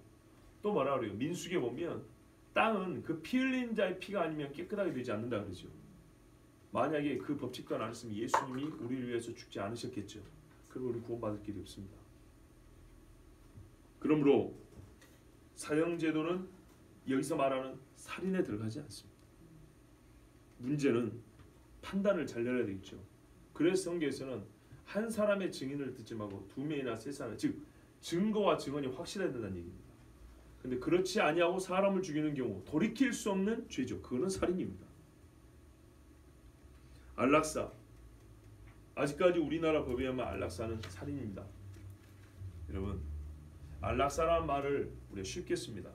또 뭐라 그래요? 민수기에 보면 땅은 그 피 흘린 자의 피가 아니면 깨끗하게 되지 않는다 그러죠. 만약에 그 법칙도 안 했으면 예수님이 우리를 위해서 죽지 않으셨겠죠. 그리고 우리 구원받을 길이 없습니다. 그러므로 사형제도는 여기서 말하는 살인에 들어가지 않습니다. 문제는 판단을 잘 내려야 되겠죠. 그래서 성경에서는 한 사람의 증인을 듣지 말고 두 명이나 세 사람, 즉 증거와 증언이 확실해야 된다는 얘기입니다. 근데 그렇지 아니하고 사람을 죽이는 경우 돌이킬 수 없는 죄죠. 그거는 살인입니다. 안락사. 아직까지 우리나라 법에 의하면 안락사는 살인입니다. 여러분, 안락사라는 말을 우리가 쉽게 씁니다.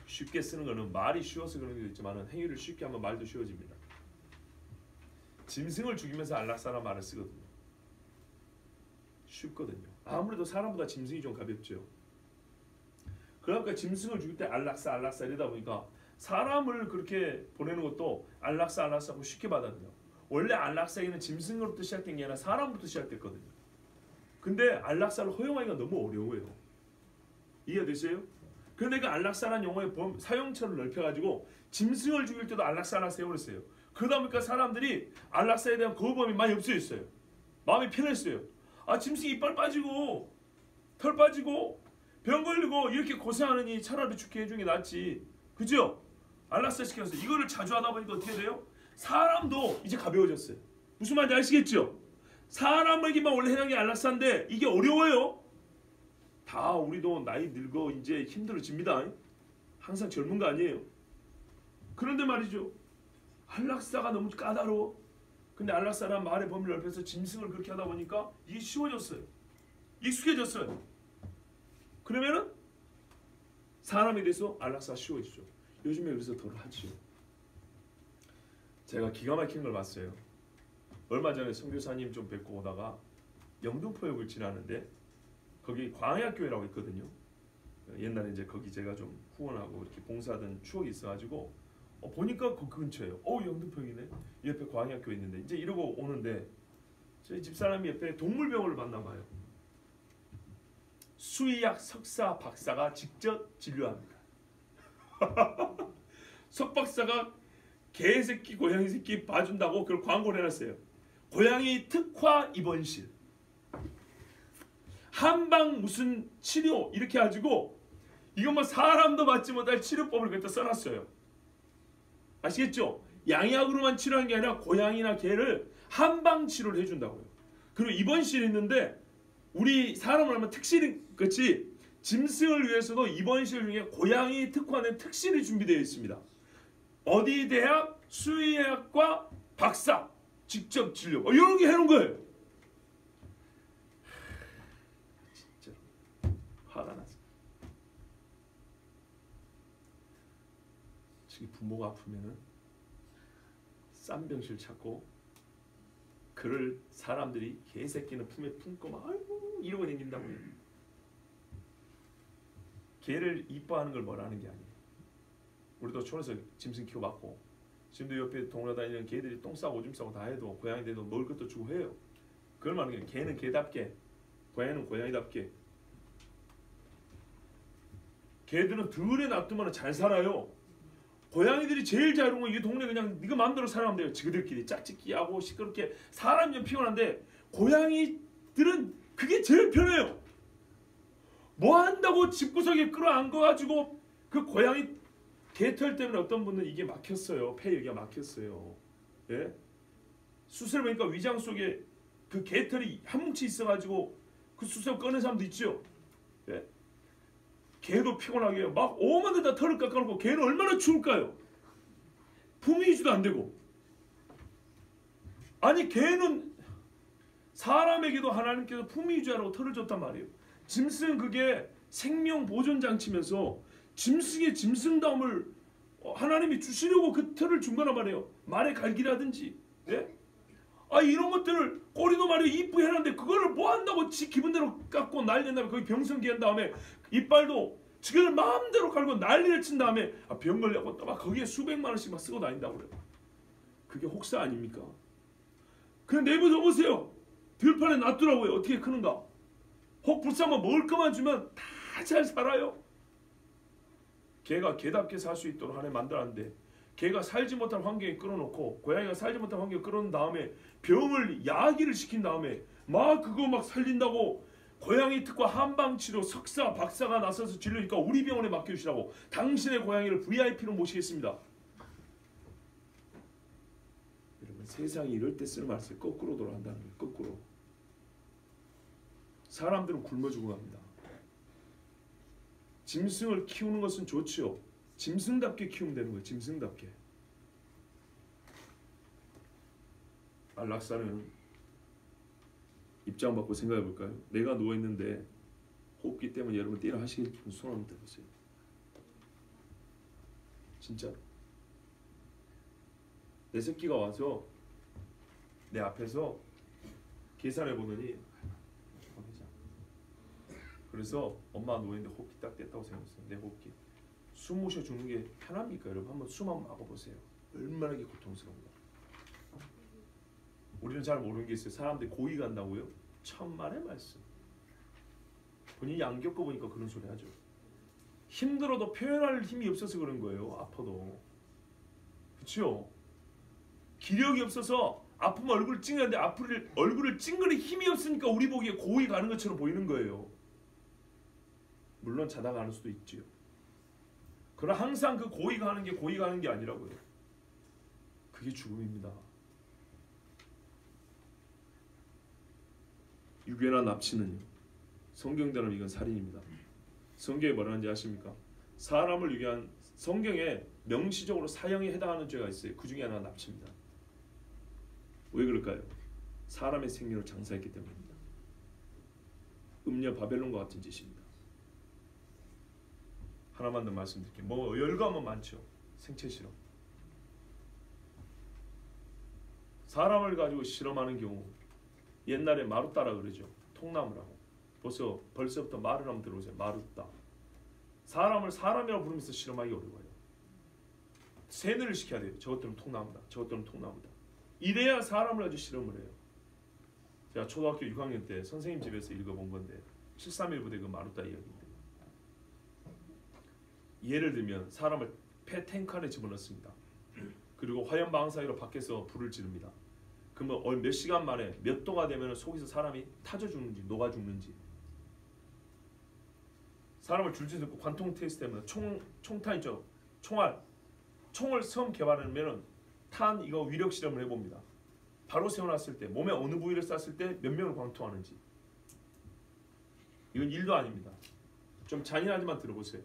쉽게 쓰는 것은 말이 쉬워서 그런 게 있지만 행위를 쉽게 하면 말도 쉬워집니다. 짐승을 죽이면서 안락사라는 말을 쓰거든요. 쉽거든요. 아무래도 사람보다 짐승이 좀 가볍죠. 그러니까 짐승을 죽일 때 안락사 이러다 보니까 사람을 그렇게 보내는 것도 안락사하고 쉽게 받아들여요. 원래 안락사에는 짐승으로부터 시작된 게 아니라 사람부터 시작됐거든요. 근데 안락사를 허용하기가 너무 어려워요. 이해되세요? 그런데 그 안락사라는 용어의 사용처를 넓혀가지고 짐승을 죽일 때도 안락사 세워버렸어요. 그러다 보니까 사람들이 안락사에 대한 거부감이 많이 없어졌어요. 마음이 편했어요. 아, 짐승이 이빨 빠지고 털 빠지고 병 걸리고 이렇게 고생하느니 차라리 죽게 해주는 게 낫지. 그죠? 안락사 시켜서 이거를 자주 하다 보니까 어떻게 돼요? 사람도 이제 가벼워졌어요. 무슨 말인지 아시겠죠? 사람에게만 원래 해당이 안락사인데 이게 어려워요. 다 우리도 나이 늙어 이제 힘들어집니다. 항상 젊은 거 아니에요. 그런데 말이죠. 안락사가 너무 까다로워. 근데 안락사란 말의 범위를 넓혀서 짐승을 그렇게 하다 보니까 이게 쉬워졌어요. 익숙해졌어요. 그러면은 사람에 대해서 안락사가 쉬워지죠. 요즘에 그래서 덜 하지요. 제가 기가 막힌 걸 봤어요. 얼마 전에 선교사님 좀 뵙고 오다가 영등포역을 지나는데 거기 광야교회라고 있거든요. 옛날에 이제 거기 제가 좀 후원하고 이렇게 봉사하던 추억이 있어가지고 보니까 그 근처에요. 영등포역이네. 옆에 광야교회 있는데 이제 이러고 오는데 저희 집사람이 옆에 동물병원을 봤나 봐요. 수의학 석사 박사가 직접 진료합니다. 석 박사가 개새끼 고양이 새끼 봐준다고 그걸 광고를 해놨어요. 고양이 특화 입원실, 한방 무슨 치료 이렇게 해가지고 이건 뭐 사람도 받지 못할 치료법을 갖다 써놨어요. 아시겠죠? 양약으로만 치료하는 게 아니라 고양이나 개를 한방 치료를 해준다고요. 그리고 입원실이 있는데 우리 사람을 하면 특실이 그렇지 짐승을 위해서도 입원실 중에 고양이 특화된 특실이 준비되어 있습니다. 어디 대학 수의학과 박사 직접 진료 이런 게 해놓은 거예요. 진짜 화가 났어요. 지금 부모가 아프면은 싼 병실 찾고 그를 사람들이 개새끼는 품에 품고 막 아이고 이러고 다닌다고요. 개를 이뻐하는 걸 뭐라는 게 아니에요. 우리도 촌에서 짐승 키워봤고 지금도 옆에 동네 다니는 개들이 똥 싸고 오줌 싸고 다 해도 고양이들도 먹을 것도 주고 해요. 그걸 말하는 게 개는 개답게 고양이는 고양이답게. 개들은 들에 놔두면 잘 살아요. 고양이들이 제일 자유로운 건 이 동네 그냥 네가 마음대로 살아가면 돼요. 지그들끼리 짝짓기하고 시끄럽게 사람이 좀 피곤한데 고양이들은 그게 제일 편해요. 뭐 한다고 집구석에 끌어안고가지고 그 고양이 개털 때문에 어떤 분은 이게 막혔어요. 폐 여기가 막혔어요. 예? 수술해보니까 위장 속에 그 개털이 한 뭉치 있어가지고 그 수술 꺼낸 사람도 있죠. 예? 개도 피곤하게 막 오만 데다 털을 깎아놓고 개는 얼마나 추울까요? 품위유지도 안 되고. 아니 개는 사람에게도 하나님께서 품위유지하라고 털을 줬단 말이에요. 짐승은 그게 생명 보존 장치면서 짐승의 짐승다움을 하나님이 주시려고 그 털을 준 거란 말이에요. 말의 갈기라든지. 예? 이런 것들을 꼬리도 말이에요. 이쁘게 해놨는데 그거를 뭐 한다고 지 기분대로 깎고 난리 낸 다음에 거기 병성기 한 다음에 이빨도 지금 마음대로 갈고 난리를 친 다음에 병 걸려고 또 막 거기에 수백만 원씩 막 쓰고 다닌다고 그래요. 그게 혹사 아닙니까? 그냥 내버려 보세요. 들판에 놔두라고요. 어떻게 크는가? 혹 불쌍한 먹을 것만 주면 다 잘 살아요. 개가 개답게 살 수 있도록 하나님 만들었는데 개가 살지 못할 환경에 끌어놓고 고양이가 살지 못할 환경에 끌어놓은 다음에 병을 야기를 시킨 다음에 막 그거 막 살린다고 고양이 특화 한방치료 석사 박사가 나서서 진료니까 우리 병원에 맡겨주시라고 당신의 고양이를 VIP로 모시겠습니다. 여러분 세상이 이럴 때 쓰는 말씀 거꾸로 돌아간다는 거예요. 거꾸로. 사람들은 굶어 죽어갑니다. 짐승을 키우는 것은 좋지요. 짐승답게 키우면 되는 거예요. 짐승답게. 안락사는 입장 받고 생각해 볼까요? 내가 누워 있는데 호흡기 때문에 여러분 뛰라 하시길 손 한번 들어보세요. 진짜 내 새끼가 와서 내 앞에서 계산해 보더니 그래서 엄마가 누워있는데 호흡기 딱 뗐다고 생각했어요. 내 호흡기. 숨 모셔 주는 게 편합니까? 여러분 한번 숨 한번 막아보세요. 얼마나 이게 고통스러운가. 우리는 잘 모르는 게 있어요. 사람들이 고의 간다고요? 천만의 말씀. 본인이 안 겪어보니까 그런 소리 하죠. 힘들어도 표현할 힘이 없어서 그런 거예요. 아파도. 그렇죠? 기력이 없어서 아프면 얼굴을 찡그는데 얼굴을 찡그릴 힘이 없으니까 우리 보기에 고이 가는 것처럼 보이는 거예요. 물론 자다 가는 수도 있지요. 그러나 항상 그 고이 가는 게 아니라고요. 그게 죽음입니다. 유괴나 납치는요, 성경대로 이건 살인입니다. 성경에 뭐라 하는지 아십니까? 사람을 유괴한, 성경에 명시적으로 사형에 해당하는 죄가 있어요. 그 중에 하나가 납치입니다. 왜 그럴까요? 사람의 생명을 장사했기 때문입니다. 음녀 바벨론과 같은 짓입니다. 하나만 더 말씀드릴게요. 뭐 열거하면 많죠. 생체 실험. 사람을 가지고 실험하는 경우, 옛날에 마루따라 그러죠. 통나무라고. 벌써부터 말을 한번 들어보세요. 마루따. 사람을 사람이라고 부르면서 실험하기 어려워요. 세뇌를 시켜야 돼요. 저것들은 통나무다. 저것들은 통나무다. 이래야 사람을 가지고 실험을 해요. 제가 초등학교 6학년 때 선생님 집에서 읽어본 건데 731 부대 그 마루따 이야기인데, 예를 들면 사람을 폐탱크 안에 집어넣습니다. 그리고 화염 방사기로 밖에서 불을 지릅니다. 그러면 몇 시간 만에 몇 도가 되면 속에서 사람이 타져 죽는지 녹아 죽는지. 사람을 줄줄 넣고 관통 테스트 하면 총탄 있죠. 총을 처음 개발하면 탄 이거 위력 실험을 해봅니다. 바로 세워놨을 때 몸에 어느 부위를 쐈을 때 몇 명을 관통하는지. 이건 일도 아닙니다. 좀 잔인하지만 들어보세요.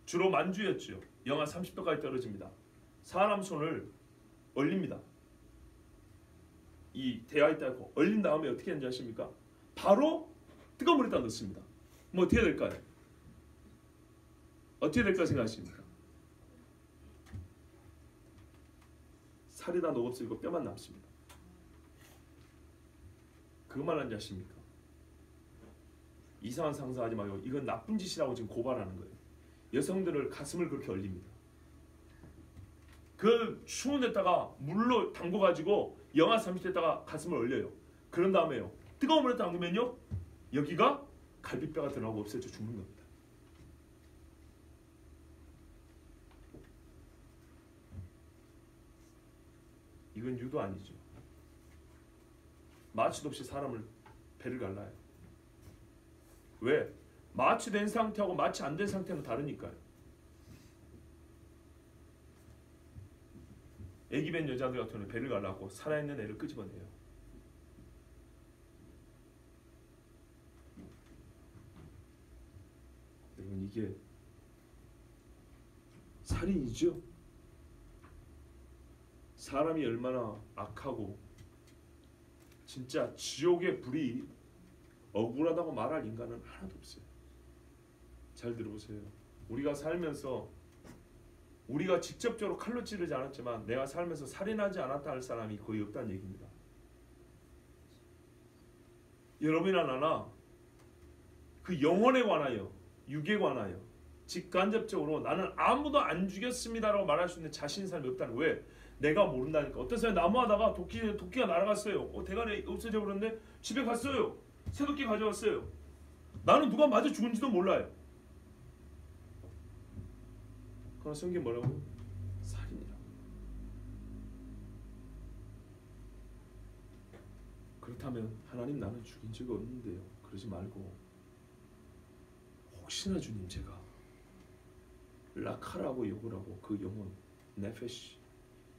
주로 만주였죠. 영하 30도까지 떨어집니다. 사람 손을 얼립니다. 이 대야에 따고 얼린 다음에 어떻게 하는지 아십니까? 바로 뜨거운 물에다 넣습니다. 뭐 어떻게 될까요? 어떻게 될까 생각하십니까? 살이 다 녹아버리고 뼈만 남습니다. 그것만 하는지 아십니까? 이상한 상상하지 마요. 이건 나쁜 짓이라고 지금 고발하는 거예요. 여성들을 가슴을 그렇게 얼립니다. 그 추운 데다가 물로 담궈가지고 영하 30도에다가 가슴을 얼려요. 그런 다음에요, 뜨거운 물에 담그면요, 여기가 갈비뼈가 드러나고 없어져 죽는 겁니다. 이건 유도 아니죠. 마취도 없이 사람을 배를 갈라요. 왜? 마취된 상태하고 마취 안 된 상태는 다르니까요. 애기 뵌 여자들 같은 경우는 배를 갈라고 살아있는 애를 끄집어내요. 여러분, 이게 살인이죠. 사람이 얼마나 악하고 진짜 지옥의 불이 억울하다고 말할 인간은 하나도 없어요. 잘 들어보세요. 우리가 살면서 우리가 직접적으로 칼로 찌르지 않았지만 내가 살면서 살인하지 않았다 할 사람이 거의 없다는 얘기입니다. 여러분이나 나나 그 영혼에 관하여, 육에 관하여 직간접적으로 나는 아무도 안 죽였습니다라고 말할 수 있는 자신의 삶이 없다는 거예요. 왜? 내가 모른다니까. 어떤 사람이 나무하다가 도끼가 날아갔어요. 대가리 없어져 버렸는데 집에 갔어요. 새도끼 가져왔어요. 나는 누가 맞아 죽은지도 몰라요. 그러나 성경이 뭐라고요? 살인이라고. 그렇다면 하나님, 나는 죽인 적이 없는데요. 그러지 말고 혹시나 주님 제가 라카라고 욕을 하고 그 영혼, 네페시,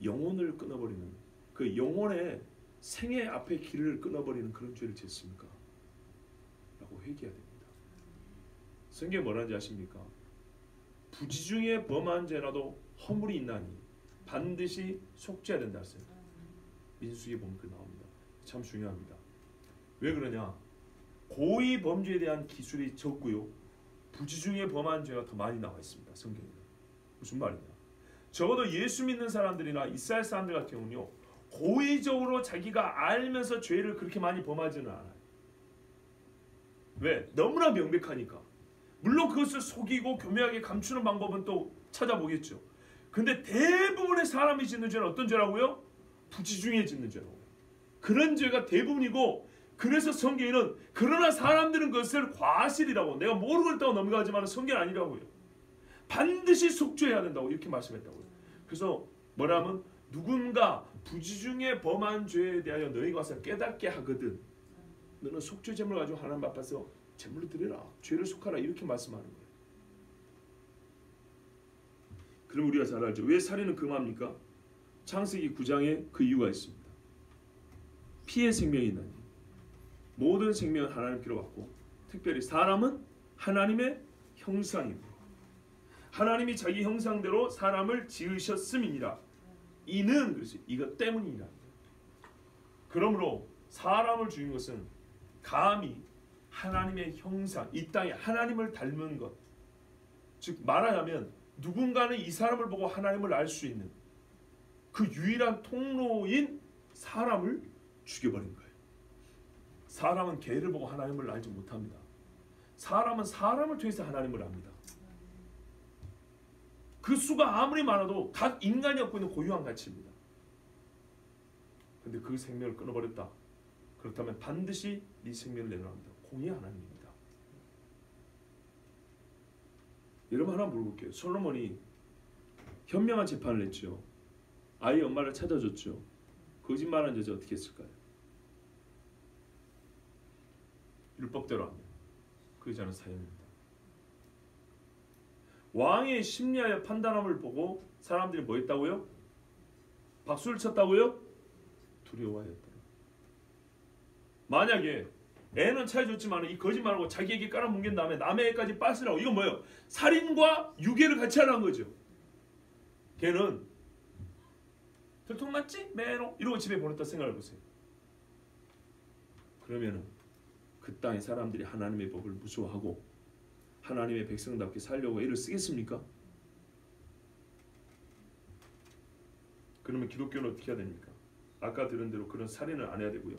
영혼을 끊어버리는, 그 영혼의 생애 앞에 길을 끊어버리는 그런 죄를 지었습니까? 라고 회개해야 됩니다. 성경에 뭐라는지 아십니까? 부지 중에 범한 죄라도 허물이 있나니 반드시 속죄해야 된다 했어요. 민수기에 보면 그 나옵니다. 참 중요합니다. 왜 그러냐? 고의 범죄에 대한 기술이 적고요, 부지 중에 범한 죄가 더 많이 나와 있습니다. 성경에. 무슨 말이냐? 적어도 예수 믿는 사람들이나 이스라엘 사람들 같은 경우는요, 고의적으로 자기가 알면서 죄를 그렇게 많이 범하지는 않아요. 왜? 너무나 명백하니까. 물론 그것을 속이고 교묘하게 감추는 방법은 또 찾아보겠죠. 근데 대부분의 사람이 짓는 죄는 어떤 죄라고요? 부지 중에 짓는 죄라고요. 그런 죄가 대부분이고, 그래서 성경에는 그러나 사람들은 그것을 과실이라고, 내가 모르고 있다고 넘어가지만 성경은 아니라고요. 반드시 속죄해야 된다고 이렇게 말씀했다고요. 그래서 뭐라면 누군가 부지중에 범한 죄에 대하여 너희가 와서 깨닫게 하거든 너는 속죄 제물을 가지고 하나님 앞에서 제물을 드려라. 죄를 속하라. 이렇게 말씀하는 거예요. 그럼 우리가 잘 알죠. 왜 살인은 금합니까? 창세기 9장에 그 이유가 있습니다. 피의 생명이 있나니 모든 생명은 하나님께로 왔고 특별히 사람은 하나님의 형상입니다. 하나님이 자기 형상대로 사람을 지으셨음이니라. 이는 그렇지 이것 때문이라. 그러므로 사람을 죽인 것은 감히 하나님의 형상, 이 땅에 하나님을 닮은 것, 즉 말하자면 누군가는 이 사람을 보고 하나님을 알 수 있는 그 유일한 통로인 사람을 죽여버린 거예요. 사람은 개를 보고 하나님을 알지 못합니다. 사람은 사람을 통해서 하나님을 압니다. 그 수가 아무리 많아도 각 인간이 갖고 있는 고유한 가치입니다. 그런데 그 생명을 끊어버렸다. 그렇다면 반드시 네 생명을 내놓으라 합니다. 공의 하나님입니다. 여러분 하나 물어볼게요. 솔로몬이 현명한 재판을 했죠. 아이의 엄마를 찾아줬죠. 거짓말한 여자 어떻게 했을까요? 율법대로 하면 그 여자는 사형입니다. 왕의 심리하여 판단함을 보고 사람들이 뭐 했다고요? 박수를 쳤다고요? 두려워하였더라. 만약에 애는 차려줬지만 이 거짓말하고 자기에게 깔아뭉갠 다음에 남의 애까지 빠스라고 이건 뭐예요? 살인과 유괴를 같이 하라는 거죠. 걔는 들통났지? 매로 이러고 집에 보냈다 생각해 보세요. 그러면은 그 땅의 사람들이 하나님의 법을 무서워하고 하나님의 백성답게 살려고 애를 쓰겠습니까? 그러면 기독교는 어떻게 해야 됩니까? 아까 들은 대로 그런 살인을 안 해야 되고요.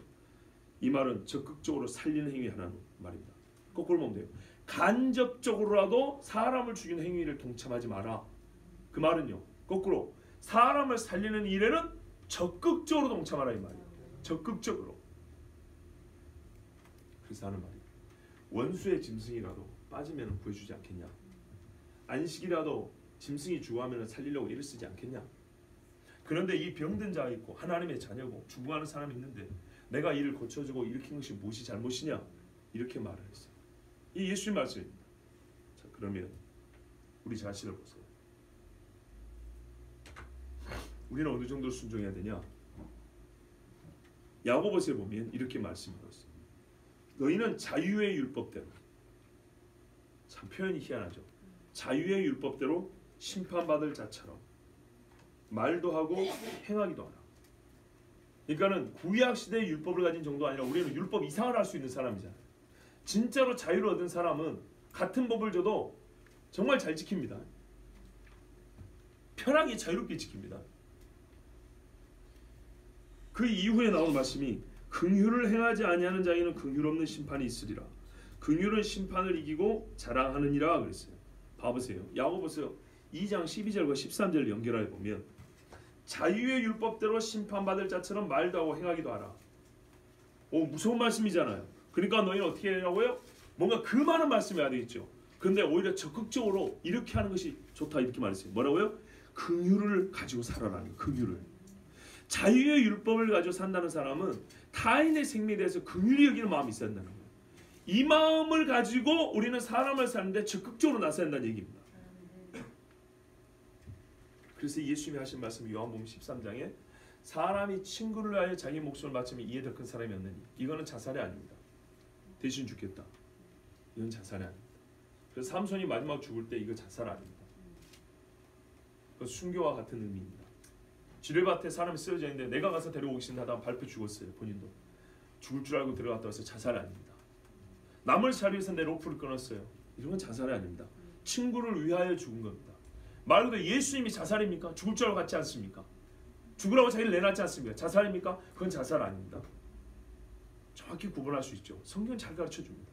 이 말은 적극적으로 살리는 행위 하나는 말입니다. 거꾸로 보면 돼요. 간접적으로라도 사람을 죽이는 행위를 동참하지 마라. 그 말은요. 거꾸로 사람을 살리는 일에는 적극적으로 동참하라 이 말이에요. 적극적으로. 그래서 하는 말이에요. 원수의 짐승이라도 빠지면 구해주지 않겠냐. 안식이라도 짐승이 죽어하면 살리려고 일을 쓰지 않겠냐. 그런데 이 병든 자가 있고 하나님의 자녀고 죽어가는 사람이 있는데 내가 이를 고쳐주고 일으킨 것이 무엇이 잘못이냐 이렇게 말을 했어요. 이 예수의 말씀입니다. 자, 그러면 우리 자신을 보세요. 우리는 어느 정도 순종해야 되냐? 야고보서에 보면 이렇게 말씀하셨어요. 너희는 자유의 율법대로, 참 표현이 희한하죠. 자유의 율법대로 심판받을 자처럼 말도 하고 행하기도 하라. 그러니까는 구약 시대의 율법을 가진 정도가 아니라 우리는 율법 이상을 할 수 있는 사람이잖아요. 진짜로 자유를 얻은 사람은 같은 법을 줘도 정말 잘 지킵니다. 편하게 자유롭게 지킵니다. 그 이후에 나온 말씀이 긍휼을 행하지 아니하는 자에게는 긍휼 없는 심판이 있으리라. 긍휼은 심판을 이기고 자랑하느니라 그랬어요. 봐보세요. 야고보서 2장 12절과 13절을 연결해 보면 자유의 율법대로 심판받을 자처럼 말도 하고 행하기도 하라. 오, 무서운 말씀이잖아요. 그러니까 너희는 어떻게 하냐고요? 뭔가 그 많은 말씀해야 되겠죠. 그런데 오히려 적극적으로 이렇게 하는 것이 좋다 이렇게 말했어요. 뭐라고요? 긍휼을 가지고 살아라는 긍휼을. 자유의 율법을 가지고 산다는 사람은 타인의 생명에 대해서 긍휼히 여기는 마음이 있어야 된다는 거예요. 이 마음을 가지고 우리는 사람을 사는데 적극적으로 나서야 한다는 얘기입니다. 그래서 예수님이 하신 말씀 요한복음 13장에 사람이 친구를 위하여 자기 목숨을 바치면 이에 더 큰 사람이 없느니 이거는 자살이 아닙니다. 대신 죽겠다. 이건 자살이 아닙니다. 그래서 삼손이 마지막 죽을 때 이거 자살 아닙니다. 그 순교와 같은 의미입니다. 지뢰밭에 사람이 쓰여져 있는데 내가 가서 데려오겠습니다 하다가 밟혀 죽었어요. 본인도. 죽을 줄 알고 들어갔다 와서 자살이 아닙니다. 남을 살기 위해서 내 로프를 끊었어요. 이런 건 자살이 아닙니다. 친구를 위하여 죽은 겁니다. 말 그대로 예수님이 자살입니까? 죽을 줄 알고 갔지 않습니까? 죽으라고 자기를 내놨지 않습니까? 자살입니까? 그건 자살 아닙니다. 정확히 구분할 수 있죠. 성경은 잘 가르쳐줍니다.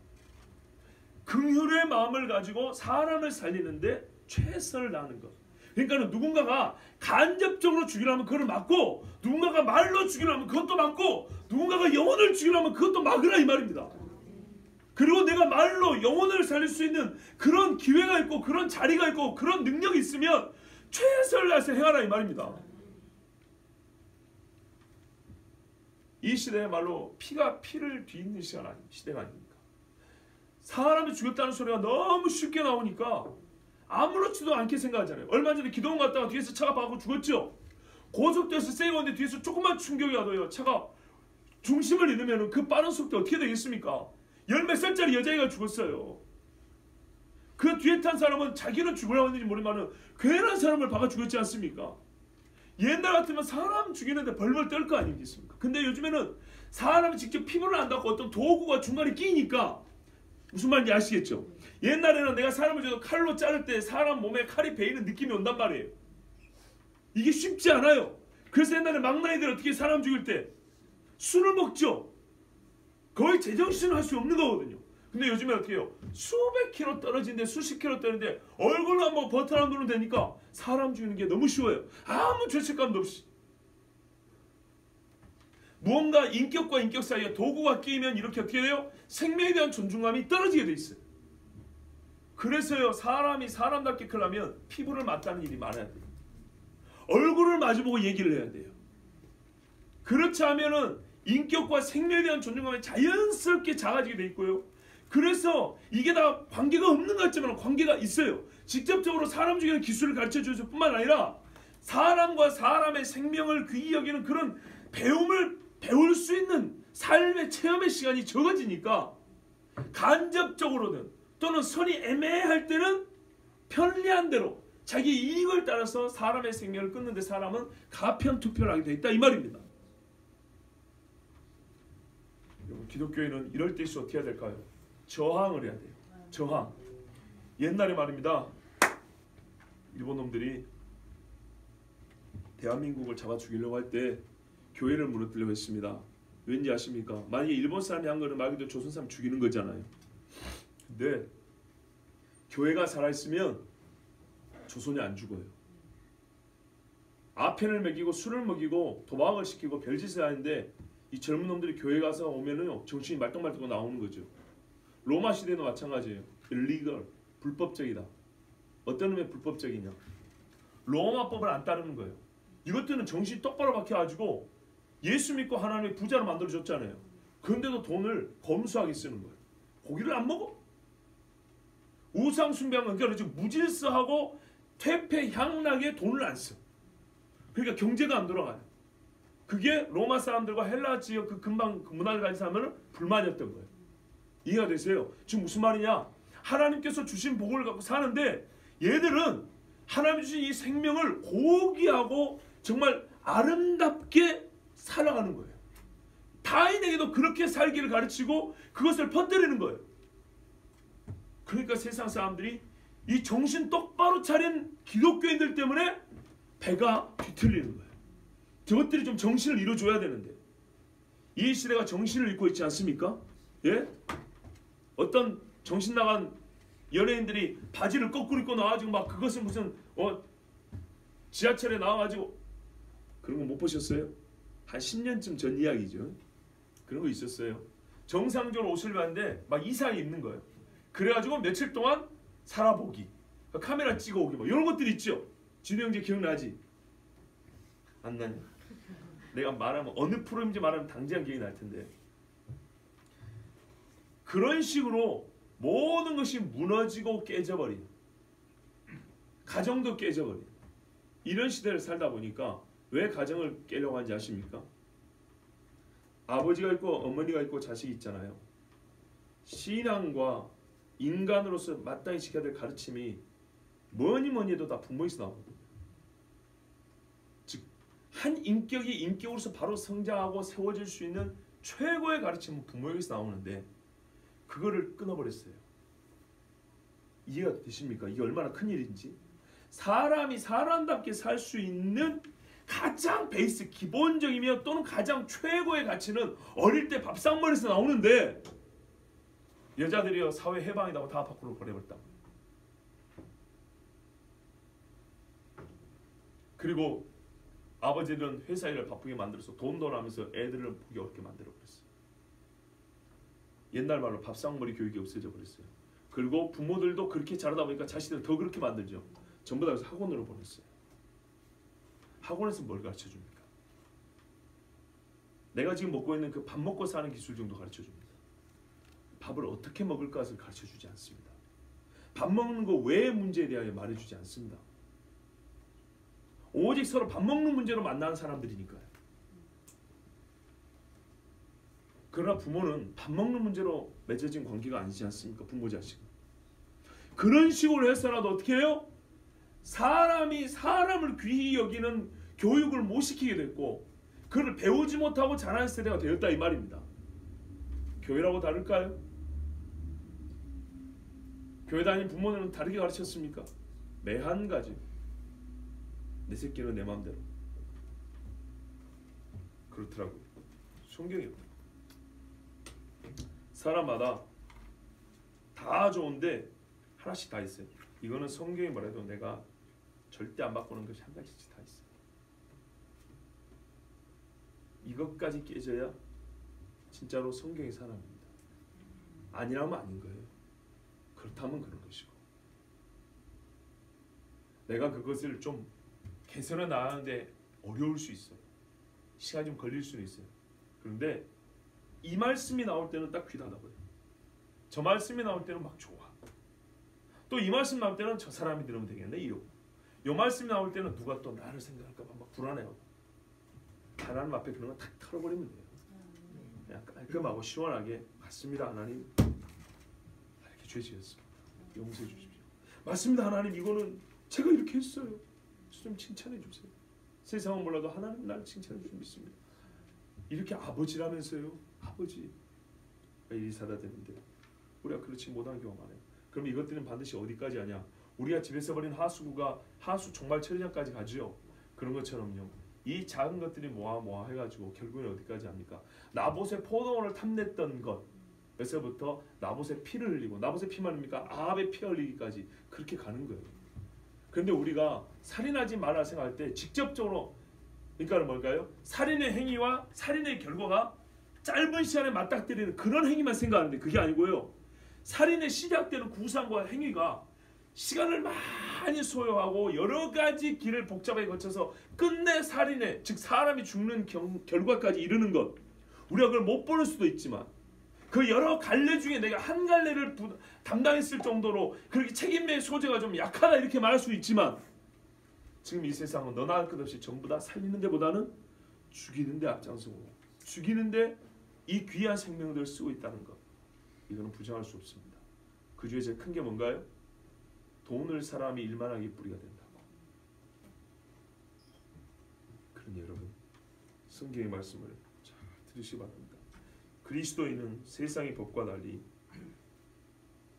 긍휼의 마음을 가지고 사람을 살리는데 최선을 다하는 것. 그러니까 누군가가 간접적으로 죽이려면 그걸 막고 누군가가 말로 죽이려면 그것도 막고 누군가가 영혼을 죽이려면 그것도 막으라 이 말입니다. 그리고 내가 말로 영혼을 살릴 수 있는 그런 기회가 있고 그런 자리가 있고 그런 능력이 있으면 최선을 다해서 행하라 이 말입니다. 이 시대야말로 피가 피를 뒤집는 시대가 아닙니까? 사람이 죽였다는 소리가 너무 쉽게 나오니까 아무렇지도 않게 생각하잖아요. 얼마 전에 기도원 갔다가 뒤에서 차가 박고 죽었죠. 고속도로에서 세이는데 뒤에서 조금만 충격이 와도요, 차가 중심을 잃으면 그 빠른 속도 어떻게 되겠습니까? 열 몇 살짜리 여자애가 죽었어요. 그 뒤에 탄 사람은 자기는 죽으려고 했는지 모르지만 괜한 사람을 박아 죽였지 않습니까? 옛날 같으면 사람 죽이는데 벌벌 떨 거 아니겠습니까? 근데 요즘에는 사람이 직접 피부를 안 닿고 어떤 도구가 중간에 끼니까, 무슨 말인지 아시겠죠? 옛날에는 내가 사람을 줘도 칼로 자를 때 사람 몸에 칼이 베이는 느낌이 온단 말이에요. 이게 쉽지 않아요. 그래서 옛날에 망나니들 어떻게 사람 죽일 때 술을 먹죠. 거의 제정신을 할 수 없는 거거든요. 근데 요즘에 어떻게 해요? 수백 킬로 떨어진데, 수십 킬로 떨어진데 얼굴로 한번 버튼 안 누르면 되니까 사람 죽이는 게 너무 쉬워요. 아무 죄책감도 없이. 무언가 인격과 인격 사이에 도구가 끼면 이렇게 어떻게 돼요? 생명에 대한 존중감이 떨어지게 돼 있어요. 그래서요, 사람이 사람답게 크려면 피부를 맞다는 일이 많아야 돼요. 얼굴을 마주보고 얘기를 해야 돼요. 그렇지 않으면은 인격과 생명에 대한 존중감이 자연스럽게 작아지게 돼 있고요. 그래서 이게 다 관계가 없는 것 같지만 관계가 있어요. 직접적으로 사람 죽이는 기술을 가르쳐 줄 뿐만 아니라 사람과 사람의 생명을 귀히 여기는 그런 배움을 배울 수 있는 삶의 체험의 시간이 적어지니까 간접적으로는 또는 선이 애매할 때는 편리한 대로 자기 이익을 따라서 사람의 생명을 끊는데 사람은 가편 투표를 하게 돼 있다, 이 말입니다. 기독교인은 이럴 때일수록 어떻게 해야 될까요? 저항을 해야 돼요. 저항. 옛날에 말입니다, 일본 놈들이 대한민국을 잡아 죽이려고 할 때 교회를 무너뜨리려고 했습니다. 왠지 아십니까? 만약에 일본 사람이 한 거는 말 그대로 조선 사람 죽이는 거잖아요. 근데 교회가 살아있으면 조선이 안 죽어요. 아펜을 먹이고 술을 먹이고 도박을 시키고 별짓을 하는데 이 젊은 놈들이 교회 가서 오면은 정신이 말똥말똥 나오는 거죠. 로마 시대도 마찬가지예요. illegal, 불법적이다. 어떤 의미의 불법적이냐? 로마법을 안 따르는 거예요. 이것들은 정신 똑바로 박혀가지고 예수 믿고 하나님의 부자로 만들어줬잖아요. 그런데도 돈을 검소하게 쓰는 거예요. 고기를 안 먹어. 우상 숭배하는, 그러니까 무질서하고 퇴폐향락에 돈을 안 써. 그러니까 경제가 안 돌아가요. 그게 로마 사람들과 헬라 지역 그 근방 문화를 가진 사람은 불만이었던 거예요. 이해가 되세요? 지금 무슨 말이냐? 하나님께서 주신 복을 갖고 사는데 얘들은 하나님 주신 이 생명을 고귀하고 정말 아름답게 살아가는 거예요. 타인에게도 그렇게 살기를 가르치고 그것을 퍼뜨리는 거예요. 그러니까 세상 사람들이 이 정신 똑바로 차린 기독교인들 때문에 배가 뒤틀리는 거예요. 저것들이 좀 정신을 잃어줘야 되는데 이 시대가 정신을 잃고 있지 않습니까? 예? 어떤 정신 나간 연예인들이 바지를 거꾸로 입고 나와가지고 막 그것은 무슨 지하철에 나와가지고 그런 거 못 보셨어요? 한 10년쯤 전 이야기죠. 그런 거 있었어요. 정상적으로 옷을 입었는데 막 이상하게 입는 거예요. 그래가지고 며칠 동안 살아보기, 카메라 찍어오기 뭐 이런 것들이 있죠. 진우 형제 기억나지? 안 나냐? 내가 말하면 어느 프로인지 말하면 당장 기억이 날 텐데 그런 식으로 모든 것이 무너지고 깨져버린, 가정도 깨져버린 이런 시대를 살다 보니까 왜 가정을 깨려고 하는지 아십니까? 아버지가 있고 어머니가 있고 자식이 있잖아요. 신앙과 인간으로서 마땅히 지켜야 될 가르침이 뭐니 해도 다 부모에서 나오거든요. 즉 한 인격이 인격으로서 바로 성장하고 세워질 수 있는 최고의 가르침은 부모에게서 나오는데 그거를 끊어버렸어요. 이해가 되십니까? 이게 얼마나 큰 일인지. 사람이 사람답게 살 수 있는 가장 베이스 기본적이며 또는 가장 최고의 가치는 어릴 때 밥상머리에서 나오는데 여자들이요 사회 해방이라고 다 밖으로 보내버렸다. 그리고 아버지는 회사 일을 바쁘게 만들어서 돈 벌하면서 애들을 보기 어렵게 만들어버렸어요. 옛날 말로 밥상머리 교육이 없어져 버렸어요. 그리고 부모들도 그렇게 자라다 보니까 자식들을 더 그렇게 만들죠. 전부 다 그래서 학원으로 보냈어요. 학원에서 뭘 가르쳐줍니까? 내가 지금 먹고 있는 그 밥 먹고 사는 기술 정도 가르쳐 줍니다. 밥을 어떻게 먹을 것을 가르쳐 주지 않습니다. 밥 먹는 거 외의 문제에 대하여 말해주지 않습니다. 오직 서로 밥 먹는 문제로 만나는 사람들이니까요. 그러나 부모는 밥 먹는 문제로 맺어진 관계가 아니지 않습니까? 부모 자식은. 그런 식으로 해서라도 어떻게 해요? 사람이 사람을 귀히 여기는 교육을 못 시키게 됐고 그를 배우지 못하고 자라는 세대가 되었다 이 말입니다. 교회라고 다를까요? 교회 다니는 부모는 다르게 가르쳤습니까? 매한 가지. 내 새끼는 내 마음대로. 그렇더라고요. 성경이요. 사람마다 다 좋은데 하나씩 다 있어요. 이거는 성경이 뭐래도 내가 절대 안 바꾸는 것이 한 가지씩 다 있어요. 이것까지 깨져야 진짜로 성경의 사람입니다. 아니라면 아닌 거예요. 그렇다면 그런 것이고. 내가 그것을 좀 개선해 나가는데 어려울 수 있어요. 시간이 좀 걸릴 수는 있어요. 그런데 이 말씀이 나올 때는 딱 귀하다고요. 저 말씀이 나올 때는 막 좋아. 또 이 말씀 나올 때는 저 사람이 들으면 되겠네 이러고. 이 말씀이 나올 때는 누가 또 나를 생각할까 봐 막 불안해하고. 하나님 앞에 그런 거 탁 털어버리면 돼요. 그냥 깔끔하고 시원하게 맞습니다 하나님. 이렇게 죄 지었습니다. 용서해 주십시오. 맞습니다 하나님 이거는 제가 이렇게 했어요. 좀 칭찬해 주세요. 세상은 몰라도 하나님 나를 칭찬해 주실 믿습니다. 이렇게 아버지라면서요. 아버지 일이 사다 되는데 우리가 그렇지 못한 경우가 많아요. 그럼 이것들은 반드시 어디까지 하냐? 우리가 집에서 버린 하수구가 하수 종말 처리장까지 가지요. 그런 것처럼요. 이 작은 것들이 모아 해가지고 결국엔 어디까지 합니까? 나봇의 포도원을 탐냈던 것에서부터 나봇의 피를 흘리고 나봇의 피만 흘립니까? 아합의 피가 흘리기까지 그렇게 가는 거예요. 그런데 우리가 살인하지 말라 생각할 때 직접적으로 그러니까 뭘까요? 살인의 행위와 살인의 결과가 짧은 시간에 맞닥뜨리는 그런 행위만 생각하는데 그게 아니고요. 살인의 시작되는 구상과 행위가 시간을 많이 소요하고 여러 가지 길을 복잡하게 거쳐서 끝내 살인의 즉 사람이 죽는 결과까지 이르는 것 우리가 그걸 못 보는 수도 있지만 그 여러 갈래 중에 내가 한 갈래를 담당했을 정도로 그렇게 책임의 소재가 좀 약하다 이렇게 말할 수 있지만 지금 이 세상은 너나 할 것 없이 전부 다 살리는 데보다는 죽이는 데 앞장서고 죽이는 데 이 귀한 생명들을 쓰고 있다는 것 이거는 부정할 수 없습니다. 그 중에 제일 큰 게 뭔가요? 돈을 사람이 일만하게 뿌리가 된다고. 그러니 여러분 성경의 말씀을 잘 들으시기 바랍니다. 그리스도인은 세상의 법과 달리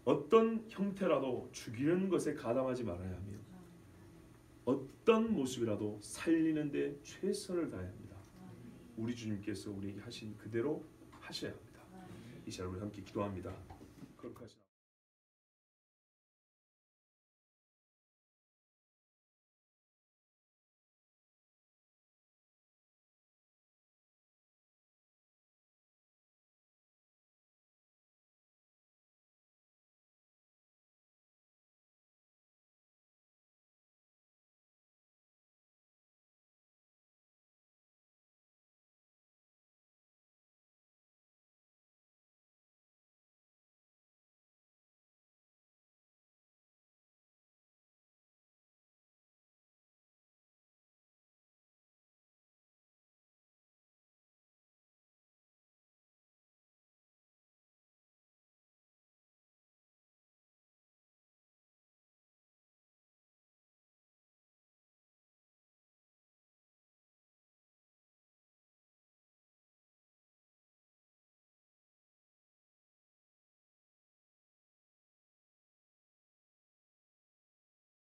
어떤 형태라도 죽이는 것에 가담하지 말아야 하며 어떤 모습이라도 살리는 데 최선을 다해야 합니다. 우리 주님께서 우리에게 하신 그대로 하셔야 합니다. 이 시간 우리 함께 기도합니다. 그렇게 하시나